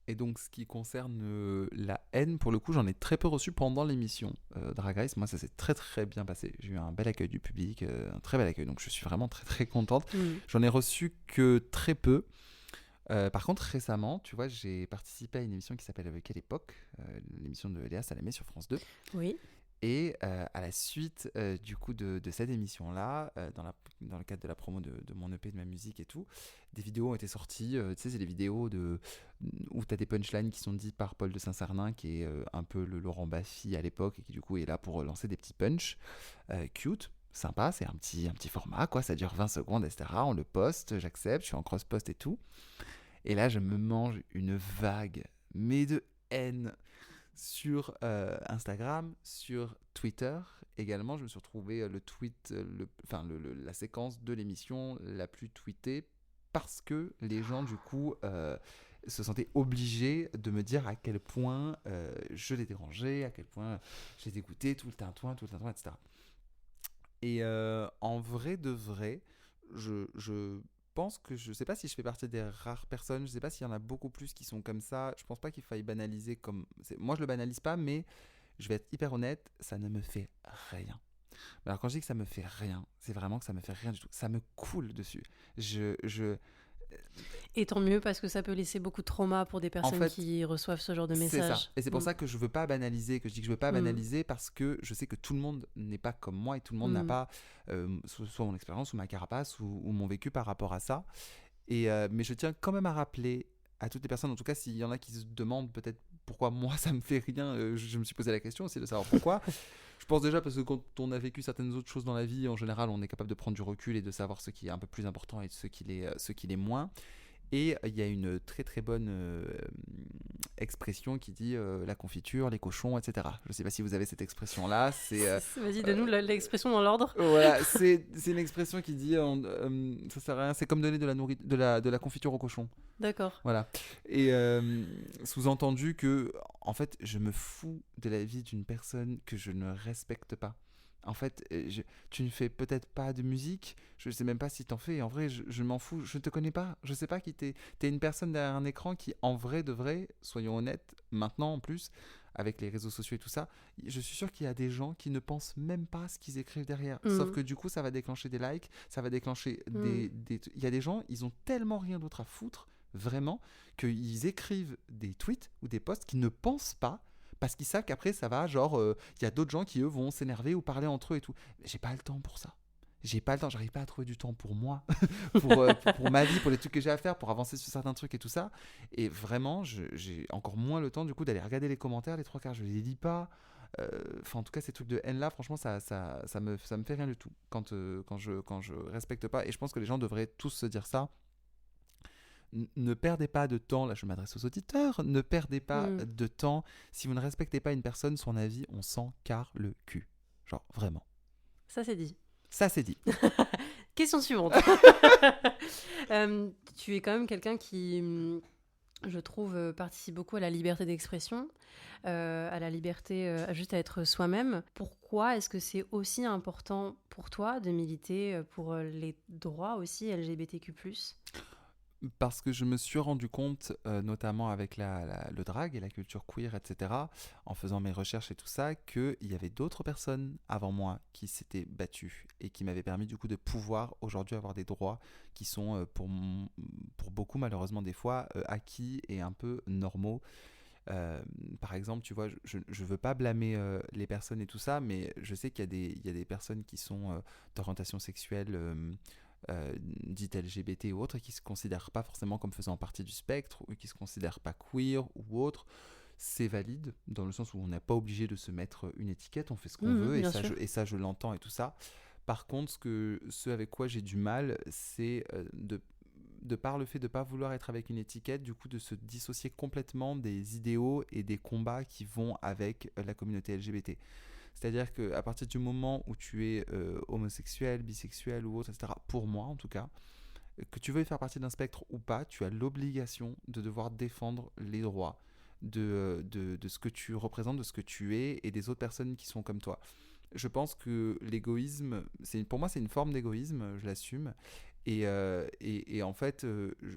Et donc, ce qui concerne la haine, pour le coup, j'en ai très peu reçu pendant l'émission Drag Race. Moi, ça s'est très très bien passé. J'ai eu un bel accueil du public, un très bel accueil. Donc, je suis vraiment très très contente. J'en ai reçu que très peu. Par contre, récemment, tu vois, j'ai participé à une émission qui s'appelle Quelle époque, l'émission de Léa Salamé sur France 2. Oui. Et à la suite du coup de cette émission-là, dans le cadre de la promo de mon EP, de ma musique et tout, des vidéos ont été sorties. Tu sais, c'est des vidéos où tu as des punchlines qui sont dites par Paul de Saint-Cernin, qui est un peu le Laurent Baffy à l'époque, et qui du coup est là pour lancer des petits punchs cute. Sympa, c'est un petit format, quoi, ça dure 20 secondes, etc. On le poste, j'accepte, je suis en cross-post et tout. Et là, je me mange une vague, mais de haine, sur Instagram, sur Twitter. Également, je me suis retrouvé la séquence de l'émission la plus tweetée, parce que les gens, du coup, se sentaient obligés de me dire à quel point je les dérangeais, à quel point je les dégoûtais, tout le tintouin, etc. Et en vrai de vrai, je pense que je sais pas si je fais partie des rares personnes, je sais pas s'il y en a beaucoup plus qui sont comme ça. Je pense pas qu'il faille banaliser comme. Moi, je le banalise pas, mais je vais être hyper honnête, ça ne me fait rien. Alors quand je dis que ça me fait rien, c'est vraiment que ça me fait rien du tout. Ça me coule dessus. Je... Et tant mieux, parce que ça peut laisser beaucoup de trauma pour des En personnes fait, qui reçoivent ce genre de c'est ça. messages. Et c'est pour ça que je veux pas banaliser, que je dis que je veux pas Mm. banaliser parce que je sais que tout le monde n'est pas comme moi et tout le monde n'a Mm. pas soit mon expérience ou ma carapace ou mon vécu par rapport à ça. Mais je tiens quand même à rappeler à toutes les personnes, en tout cas s'il y en a qui se demandent peut-être pourquoi moi ça me fait rien, je me suis posé la question aussi de savoir pourquoi. Je pense déjà parce que quand on a vécu certaines autres choses dans la vie, en général on est capable de prendre du recul et de savoir ce qui est un peu plus important et ce qui l'est moins. Et il y a une très très bonne expression qui dit la confiture, les cochons, etc. Je ne sais pas si vous avez cette expression-là. Vas-y, donne-nous l'expression dans l'ordre. Voilà, c'est une expression qui dit ça sert à rien, c'est comme donner de la confiture aux cochons. D'accord. Voilà. Et sous-entendu que, en fait, je me fous de la vie d'une personne que je ne respecte pas. En fait, tu ne fais peut-être pas de musique, je ne sais même pas si t'en fais, en vrai, je m'en fous, je ne te connais pas, je ne sais pas qui t'es. T'es une personne derrière un écran qui, en vrai de vrai, soyons honnêtes, maintenant en plus, avec les réseaux sociaux et tout ça, je suis sûr qu'il y a des gens qui ne pensent même pas ce qu'ils écrivent derrière. Sauf que du coup, ça va déclencher des likes, ça va déclencher Il y a des gens, ils ont tellement rien d'autre à foutre, vraiment, qu'ils écrivent des tweets ou des posts qu'ils ne pensent pas, parce qu'ils savent qu'après ça va, genre, y a d'autres gens qui eux vont s'énerver ou parler entre eux et tout. Mais j'ai pas le temps pour ça. J'ai pas le temps, j'arrive pas à trouver du temps pour moi, pour ma vie, pour les trucs que j'ai à faire, pour avancer sur certains trucs et tout ça. Et vraiment, j'ai encore moins le temps du coup d'aller regarder les commentaires, les trois quarts, je les lis pas. Enfin, en tout cas, ces trucs de haine là, franchement, ça me fait rien du tout quand je respecte pas. Et je pense que les gens devraient tous se dire ça. Ne perdez pas de temps, là je m'adresse aux auditeurs, ne perdez pas de temps. Si vous ne respectez pas une personne, son avis, on s'en carre le cul. Genre, vraiment. Ça, c'est dit. Ça, c'est dit. Question suivante. Tu es quand même quelqu'un qui, je trouve, participe beaucoup à la liberté d'expression, à la liberté juste à être soi-même. Pourquoi est-ce que c'est aussi important pour toi de militer pour les droits aussi LGBTQ+. Parce que je me suis rendu compte, notamment avec le drag et la culture queer, etc., en faisant mes recherches et tout ça, qu'il y avait d'autres personnes avant moi qui s'étaient battues et qui m'avaient permis du coup de pouvoir aujourd'hui avoir des droits qui sont pour beaucoup malheureusement des fois acquis et un peu normaux. Par exemple, tu vois, je veux pas blâmer les personnes et tout ça, mais je sais qu'il y a des personnes qui sont d'orientation sexuelle dites LGBT ou autres, et qui se considèrent pas forcément comme faisant partie du spectre, ou qui se considèrent pas queer ou autre. C'est valide, dans le sens où on n'est pas obligé de se mettre une étiquette, on fait ce qu'on veut, et ça je l'entends et tout ça. Par contre, ce avec quoi j'ai du mal, c'est de par le fait de ne pas vouloir être avec une étiquette, du coup de se dissocier complètement des idéaux et des combats qui vont avec la communauté LGBT. C'est-à-dire qu'à partir du moment où tu es homosexuel, bisexuel ou autre, etc., pour moi en tout cas, que tu veuilles faire partie d'un spectre ou pas, tu as l'obligation de devoir défendre les droits de ce que tu représentes, de ce que tu es et des autres personnes qui sont comme toi. Je pense que l'égoïsme, pour moi c'est une forme d'égoïsme, je l'assume. Et en fait,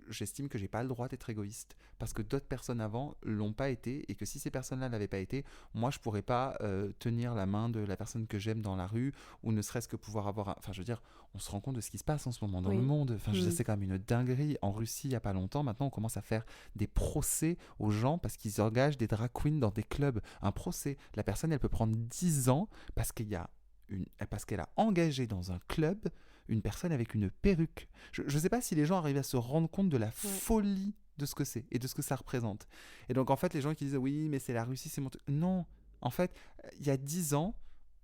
j'estime que j'ai pas le droit d'être égoïste parce que d'autres personnes avant l'ont pas été, et que si ces personnes-là l'avaient pas été, moi je pourrais pas tenir la main de la personne que j'aime dans la rue, ou ne serait-ce que pouvoir avoir enfin je veux dire, on se rend compte de ce qui se passe en ce moment dans le monde. Enfin je veux dire, c'est quand même une dinguerie. En Russie il y a pas longtemps, maintenant on commence à faire des procès aux gens parce qu'ils engagent des drag queens dans des clubs. Un procès, la personne elle peut prendre 10 ans parce qu'elle a engagé dans un club une personne avec une perruque. Je ne sais pas si les gens arrivent à se rendre compte de la folie de ce que c'est et de ce que ça représente. Et donc en fait, les gens qui disent oui, mais c'est la Russie, c'est mon truc. Non, en fait, il y a 10 ans,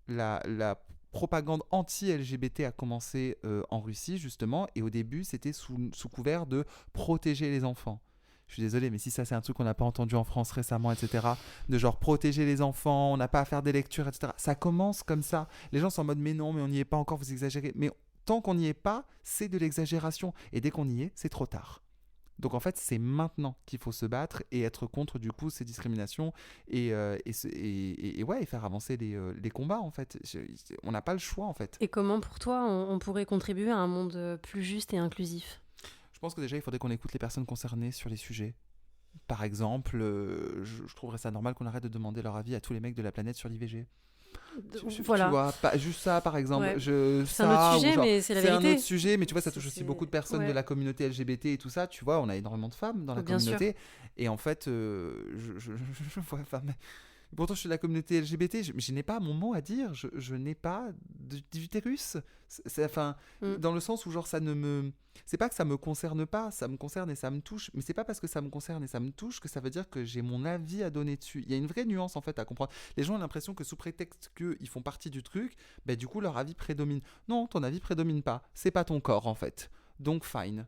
la propagande anti-LGBT a commencé en Russie justement, et au début, c'était sous couvert de protéger les enfants. Je suis désolé, mais si ça c'est un truc qu'on n'a pas entendu en France récemment, etc., de genre protéger les enfants, on n'a pas à faire des lectures, etc., ça commence comme ça. Les gens sont en mode mais non, mais on n'y est pas encore, vous exagérez. Mais tant qu'on n'y est pas, c'est de l'exagération. Et dès qu'on y est, c'est trop tard. Donc en fait, c'est maintenant qu'il faut se battre et être contre du coup ces discriminations et faire avancer les combats en fait. On n'a pas le choix en fait. Et comment pour toi on pourrait contribuer à un monde plus juste et inclusif ? pense que déjà, il faudrait qu'on écoute les personnes concernées sur les sujets. Par exemple, je trouverais ça normal qu'on arrête de demander leur avis à tous les mecs de la planète sur l'IVG. Tu Voilà. vois, pas, juste ça par exemple, Ouais. C'est un autre ça, ou sujet, genre, mais c'est la c'est un vérité. autre sujet, mais tu vois, ça touche aussi beaucoup de personnes de Ouais. la communauté LGBT et tout ça, tu vois, on a énormément de femmes dans la Bien sûr. communauté, et en fait, je vois, enfin, pourtant je suis de la communauté LGBT, je n'ai pas mon mot à dire, je n'ai pas d'utérus, enfin, Mm. dans le sens où genre ça ne me... C'est pas que ça me concerne pas, ça me concerne et ça me touche, mais c'est pas parce que ça me concerne et ça me touche que ça veut dire que j'ai mon avis à donner dessus. Il y a une vraie nuance en fait à comprendre. Les gens ont l'impression que sous prétexte qu'ils font partie du truc, bah, du coup leur avis prédomine. Non, ton avis prédomine pas, c'est pas ton corps en fait. Donc fine,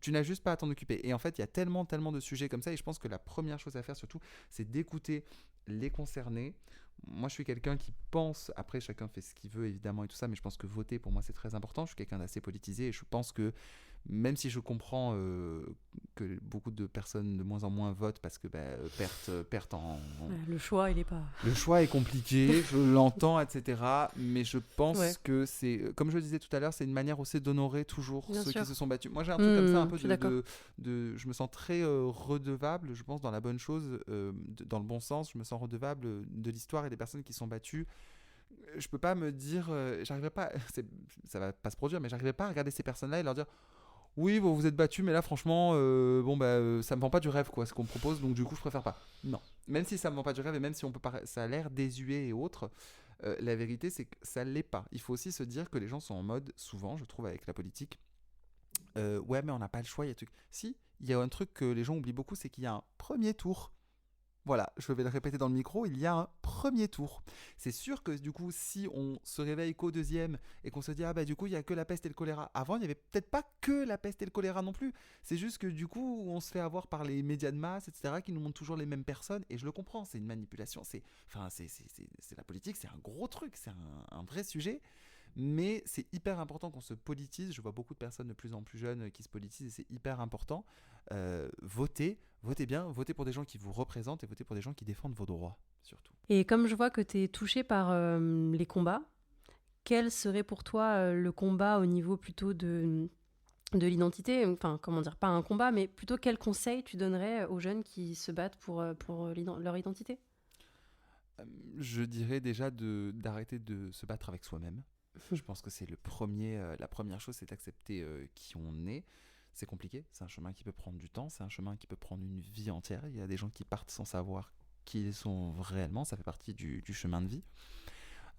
tu n'as juste pas à t'en occuper. Et en fait, il y a tellement de sujets comme ça, et je pense que la première chose à faire surtout, c'est d'écouter les concernés. Moi, je suis quelqu'un qui pense, après chacun fait ce qu'il veut évidemment et tout ça, mais je pense que voter pour moi c'est très important. Je suis quelqu'un d'assez politisé et je pense que même si je comprends que beaucoup de personnes de moins en moins votent parce que perte Ouais, le choix, il est pas. le choix est compliqué, je l'entends, etc. Mais je pense Ouais. que c'est, comme je le disais tout à l'heure, c'est une manière aussi d'honorer toujours Bien ceux sûr. qui se sont battus. Moi, j'ai un truc comme ça, un peu Je suis d'accord. je me sens très redevable, je pense, dans la bonne chose, dans le bon sens, je me sens redevable de l'histoire et des personnes qui sont battues. Je peux pas me dire, j'arriverai pas, ça va pas se produire, mais j'arriverai pas à regarder ces personnes-là et leur dire oui, bon, vous êtes battus, mais là, franchement, ça me vend pas du rêve, quoi, ce qu'on me propose, donc du coup, je préfère pas. Non. Même si ça me vend pas du rêve et même si ça a l'air désuet et autres, la vérité, c'est que ça l'est pas. Il faut aussi se dire que les gens sont en mode, souvent, je trouve, avec la politique, ouais, mais on n'a pas le choix, il y a truc. Si, il y a un truc que les gens oublient beaucoup, c'est qu'il y a un premier tour. Voilà, je vais le répéter dans le micro, il y a un premier tour. C'est sûr que du coup, si on se réveille qu'au deuxième et qu'on se dit, ah bah du coup, il n'y a que la peste et le choléra. Avant, il n'y avait peut-être pas que la peste et le choléra non plus. C'est juste que du coup, on se fait avoir par les médias de masse, etc., qui nous montrent toujours les mêmes personnes. Et je le comprends, c'est une manipulation. C'est la politique, c'est un gros truc, c'est un vrai sujet. Mais c'est hyper important qu'on se politise. Je vois beaucoup de personnes de plus en plus jeunes qui se politisent et c'est hyper important. Votez bien, votez pour des gens qui vous représentent et votez pour des gens qui défendent vos droits, surtout. Et comme je vois que tu es touché par les combats, quel serait pour toi le combat au niveau plutôt de l'identité, enfin, comment dire, pas un combat, mais plutôt quel conseil tu donnerais aux jeunes qui se battent pour leur identité ? Je dirais déjà d'arrêter de se battre avec soi-même. Je pense que c'est la première chose, c'est d'accepter qui on est. C'est compliqué, c'est un chemin qui peut prendre du temps, c'est un chemin qui peut prendre une vie entière. Il y a des gens qui partent sans savoir qui ils sont réellement, ça fait partie du chemin de vie.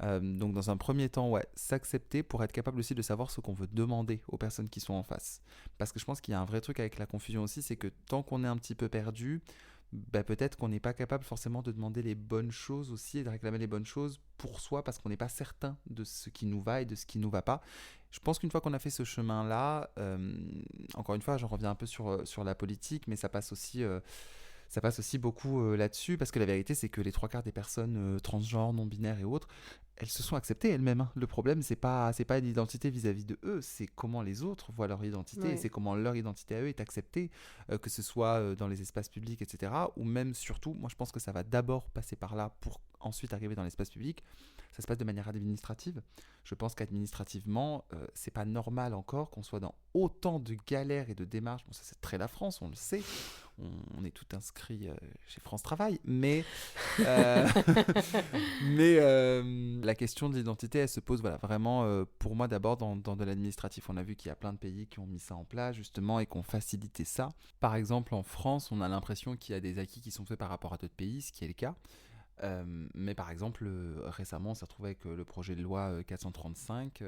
Donc dans un premier temps, ouais, s'accepter pour être capable aussi de savoir ce qu'on veut demander aux personnes qui sont en face. Parce que je pense qu'il y a un vrai truc avec la confusion aussi, c'est que tant qu'on est un petit peu perdu, peut-être qu'on n'est pas capable forcément de demander les bonnes choses aussi et de réclamer les bonnes choses pour soi parce qu'on n'est pas certain de ce qui nous va et de ce qui ne nous va pas. Je pense qu'une fois qu'on a fait ce chemin-là, encore une fois, j'en reviens un peu sur la politique, mais ça passe aussi beaucoup là-dessus, parce que la vérité, c'est que les trois quarts des personnes transgenres, non-binaires et autres, elles se sont acceptées elles-mêmes. Hein. Le problème, c'est pas l'identité vis-à-vis de eux, c'est comment les autres voient leur identité, Ouais. et c'est comment leur identité à eux est acceptée, que ce soit dans les espaces publics, etc., ou même surtout, moi je pense que ça va d'abord passer par là pour ensuite arriver dans l'espace public. Ça se passe de manière administrative. Je pense qu'administrativement, c'est pas normal encore qu'on soit dans autant de galères et de démarches. Bon, ça c'est très la France, on le sait. On est tout inscrit chez France Travail, mais la question de l'identité, elle se pose vraiment pour moi d'abord dans de l'administratif. On a vu qu'il y a plein de pays qui ont mis ça en place justement et qui ont facilité ça. Par exemple, en France, on a l'impression qu'il y a des acquis qui sont faits par rapport à d'autres pays, ce qui est le cas. Mais par exemple, récemment, on s'est retrouvé avec le projet de loi 435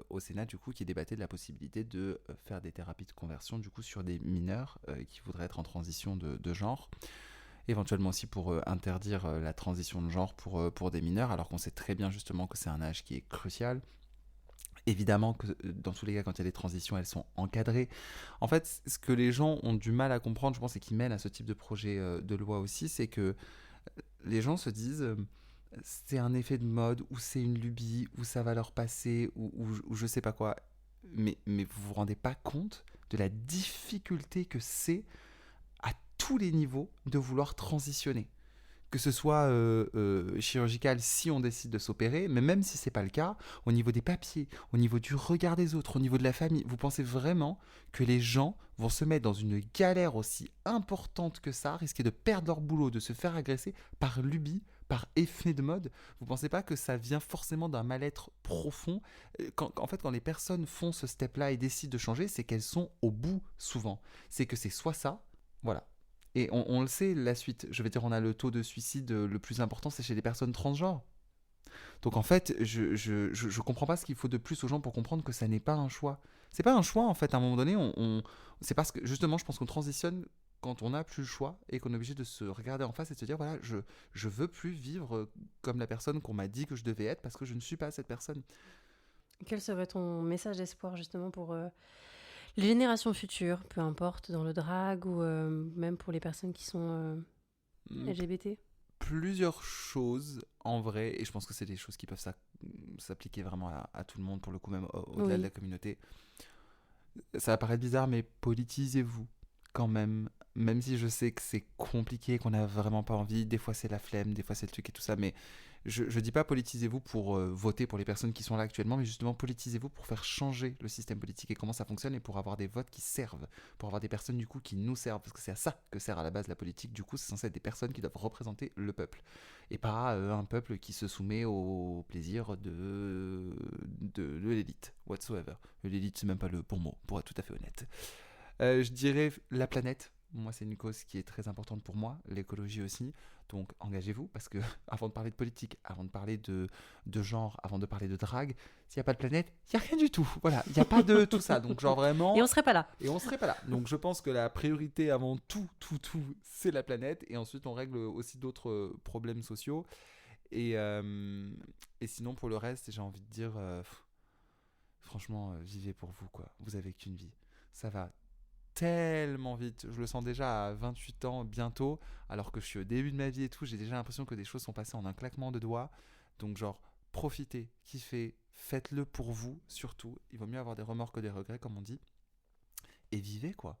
au Sénat, du coup, qui débattait de la possibilité de faire des thérapies de conversion, du coup, sur des mineurs qui voudraient être en transition de genre. Éventuellement aussi pour interdire la transition de genre pour des mineurs, alors qu'on sait très bien justement que c'est un âge qui est crucial. Évidemment que dans tous les cas, quand il y a des transitions, elles sont encadrées. En fait, ce que les gens ont du mal à comprendre, je pense, et qui mène à ce type de projet de loi aussi, c'est que les gens se disent c'est un effet de mode, ou c'est une lubie, ou ça va leur passer, ou je sais pas quoi. Mais vous vous rendez pas compte de la difficulté que c'est à tous les niveaux de vouloir transitionner. que ce soit chirurgical si on décide de s'opérer, mais même si c'est pas le cas, au niveau des papiers, au niveau du regard des autres, au niveau de la famille, vous pensez vraiment que les gens vont se mettre dans une galère aussi importante que ça, risquer de perdre leur boulot, de se faire agresser par lubie, par effet de mode? Vous pensez pas que ça vient forcément d'un mal-être profond? En fait, quand les personnes font ce step-là et décident de changer, c'est qu'elles sont au bout souvent. C'est que c'est soit ça, voilà. Et on le sait, la suite. Je veux dire, on a le taux de suicide le plus important, c'est chez les personnes transgenres. Donc en fait, je comprends pas ce qu'il faut de plus aux gens pour comprendre que ça n'est pas un choix. C'est pas un choix en fait. À un moment donné, c'est parce que justement, je pense qu'on transitionne quand on n'a plus le choix et qu'on est obligé de se regarder en face et de se dire voilà, je veux plus vivre comme la personne qu'on m'a dit que je devais être parce que je ne suis pas cette personne. Quel serait ton message d'espoir justement pour les générations futures, peu importe, dans le drag ou même pour les personnes qui sont Hmm, LGBT? Plusieurs choses en vrai, et je pense que c'est des choses qui peuvent s'appliquer vraiment à tout le monde, pour le coup, même au-delà de la Oui. communauté. Ça va paraître bizarre, mais politisez-vous quand même. Même si je sais que c'est compliqué, qu'on n'a vraiment pas envie, des fois c'est la flemme, des fois c'est le truc et tout ça, mais je dis pas politisez-vous pour voter pour les personnes qui sont là actuellement, mais justement politisez-vous pour faire changer le système politique et comment ça fonctionne et pour avoir des votes qui servent, pour avoir des personnes du coup qui nous servent, parce que c'est à ça que sert à la base la politique, du coup c'est censé être des personnes qui doivent représenter le peuple et pas un peuple qui se soumet au plaisir de l'élite, whatsoever. L'élite c'est même pas le bon mot, pour être tout à fait honnête. Je dirais la planète. Moi, c'est une cause qui est très importante pour moi, l'écologie aussi. Donc, engagez-vous, parce que avant de parler de politique, avant de parler de genre, avant de parler de drague, s'il n'y a pas de planète, il n'y a rien du tout. Voilà, il n'y a pas de tout ça. Donc, genre Et vraiment, on serait pas là. et on ne serait pas là. Donc, je pense que la priorité avant tout, c'est la planète. Et ensuite, on règle aussi d'autres problèmes sociaux. Et, euh, et sinon, pour le reste, j'ai envie de dire, franchement, vivez pour vous, quoi. Vous avez qu'une vie. Ça va tellement vite. Je le sens déjà à 28 ans bientôt, alors que je suis au début de ma vie et tout. J'ai déjà l'impression que des choses sont passées en un claquement de doigts. Donc, genre, profitez, kiffez, faites-le pour vous, surtout. Il vaut mieux avoir des remords que des regrets, comme on dit. Et vivez, quoi.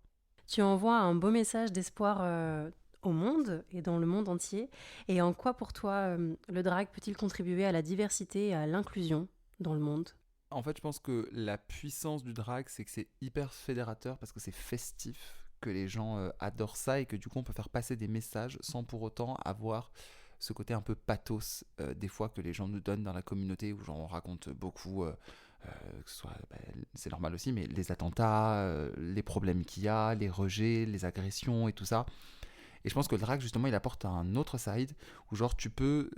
Tu envoies un beau message d'espoir au monde et dans le monde entier. Et en quoi pour toi le drag peut-il contribuer à la diversité et à l'inclusion dans le monde? En fait, je pense que la puissance du drag, c'est que c'est hyper fédérateur parce que c'est festif, que les gens adorent ça et que du coup, on peut faire passer des messages sans pour autant avoir ce côté un peu pathos des fois que les gens nous donnent dans la communauté où genre, on raconte beaucoup, que ce soit, c'est normal aussi, mais les attentats, les problèmes qu'il y a, les rejets, les agressions et tout ça. Et je pense que le drag, justement, il apporte un autre side où, genre, tu peux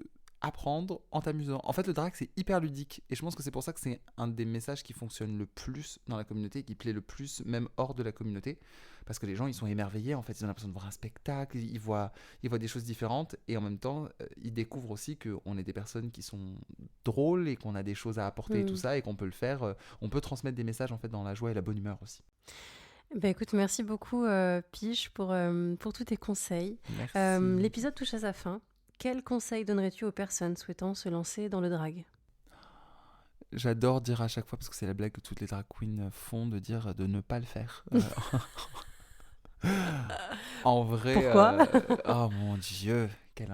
apprendre en t'amusant. En fait, le drag, c'est hyper ludique. Et je pense que c'est pour ça que c'est un des messages qui fonctionne le plus dans la communauté, qui plaît le plus, même hors de la communauté. Parce que les gens, ils sont émerveillés, en fait. Ils ont l'impression de voir un spectacle, ils voient des choses différentes. Et en même temps, ils découvrent aussi qu'on est des personnes qui sont drôles et qu'on a des choses à apporter et tout Hmm. ça. Et qu'on peut le faire. On peut transmettre des messages, en fait, dans la joie et la bonne humeur aussi. Ben écoute, merci beaucoup Piche pour tous tes conseils. Merci. L'épisode touche à sa fin. Quels conseils donnerais-tu aux personnes souhaitant se lancer dans le drag? J'adore dire à chaque fois, parce que c'est la blague que toutes les drag queens font, de dire de ne pas le faire. En vrai, Pourquoi? oh mon Dieu, quelle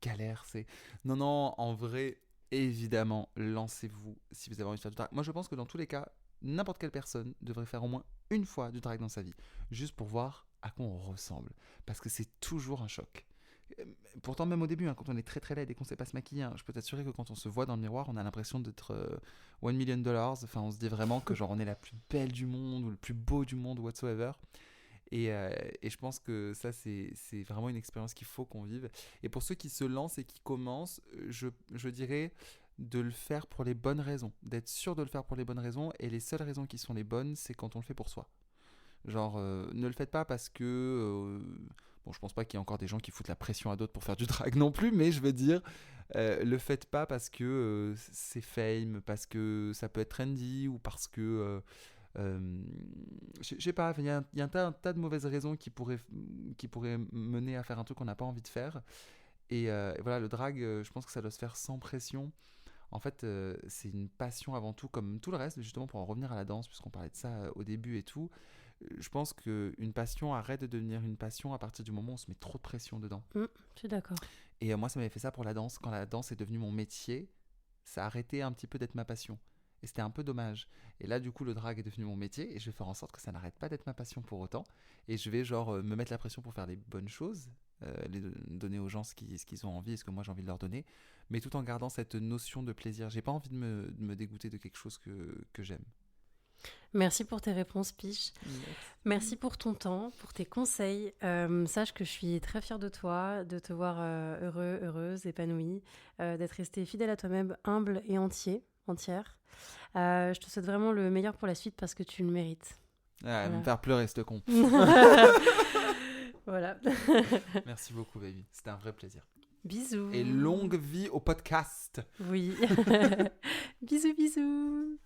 galère c'est. Non, non, en vrai, évidemment, lancez-vous si vous avez envie de faire du drag. Moi, je pense que dans tous les cas, n'importe quelle personne devrait faire au moins une fois du drag dans sa vie, juste pour voir à quoi on ressemble. Parce que c'est toujours un choc. Euh, Pourtant, même au début, hein, quand on est très très laid et qu'on sait pas se maquiller, hein, je peux t'assurer que quand on se voit dans le miroir, on a l'impression d'être $1 million. Enfin, on se dit vraiment que genre on est la plus belle du monde ou le plus beau du monde, whatsoever. Et je pense que ça, c'est vraiment une expérience qu'il faut qu'on vive. Et pour ceux qui se lancent et qui commencent, je dirais de le faire pour les bonnes raisons, d'être sûr de le faire pour les bonnes raisons. Et les seules raisons qui sont les bonnes, c'est quand on le fait pour soi. Genre, ne le faites pas parce que... bon, je pense pas qu'il y ait encore des gens qui foutent la pression à d'autres pour faire du drag non plus, mais je veux dire, le faites pas parce que c'est fame, parce que ça peut être trendy ou parce que... je sais pas, il y a un tas de mauvaises raisons qui pourraient mener à faire un truc qu'on n'a pas envie de faire. Et voilà, le drag, je pense que ça doit se faire sans pression. En fait, c'est une passion avant tout, comme tout le reste, justement, pour en revenir à la danse, puisqu'on parlait de ça au début et tout. Je pense qu'une passion arrête de devenir une passion à partir du moment où on se met trop de pression dedans. Je suis d'accord. Et moi, ça m'avait fait ça pour la danse. Quand la danse est devenue mon métier, ça a arrêté un petit peu d'être ma passion. Et c'était un peu dommage. Et là, du coup, le drag est devenu mon métier et je vais faire en sorte que ça n'arrête pas d'être ma passion pour autant. Et je vais me mettre la pression pour faire les bonnes choses, donner aux gens ce qu'ils ont envie et ce que moi j'ai envie de leur donner, mais tout en gardant cette notion de plaisir. J'ai pas envie de me dégoûter de quelque chose que j'aime. Merci pour tes réponses, Piche. Merci pour ton temps, pour tes conseils. Sache que je suis très fière de toi, de te voir heureux, heureuse, épanouie, d'être restée fidèle à toi-même, humble et entière. Je te souhaite vraiment le meilleur pour la suite parce que tu le mérites. Voilà. Me faire pleurer, ce con. Voilà. Merci beaucoup, baby. C'était un vrai plaisir. Bisous. Et longue vie au podcast. Oui. Bisous, bisous.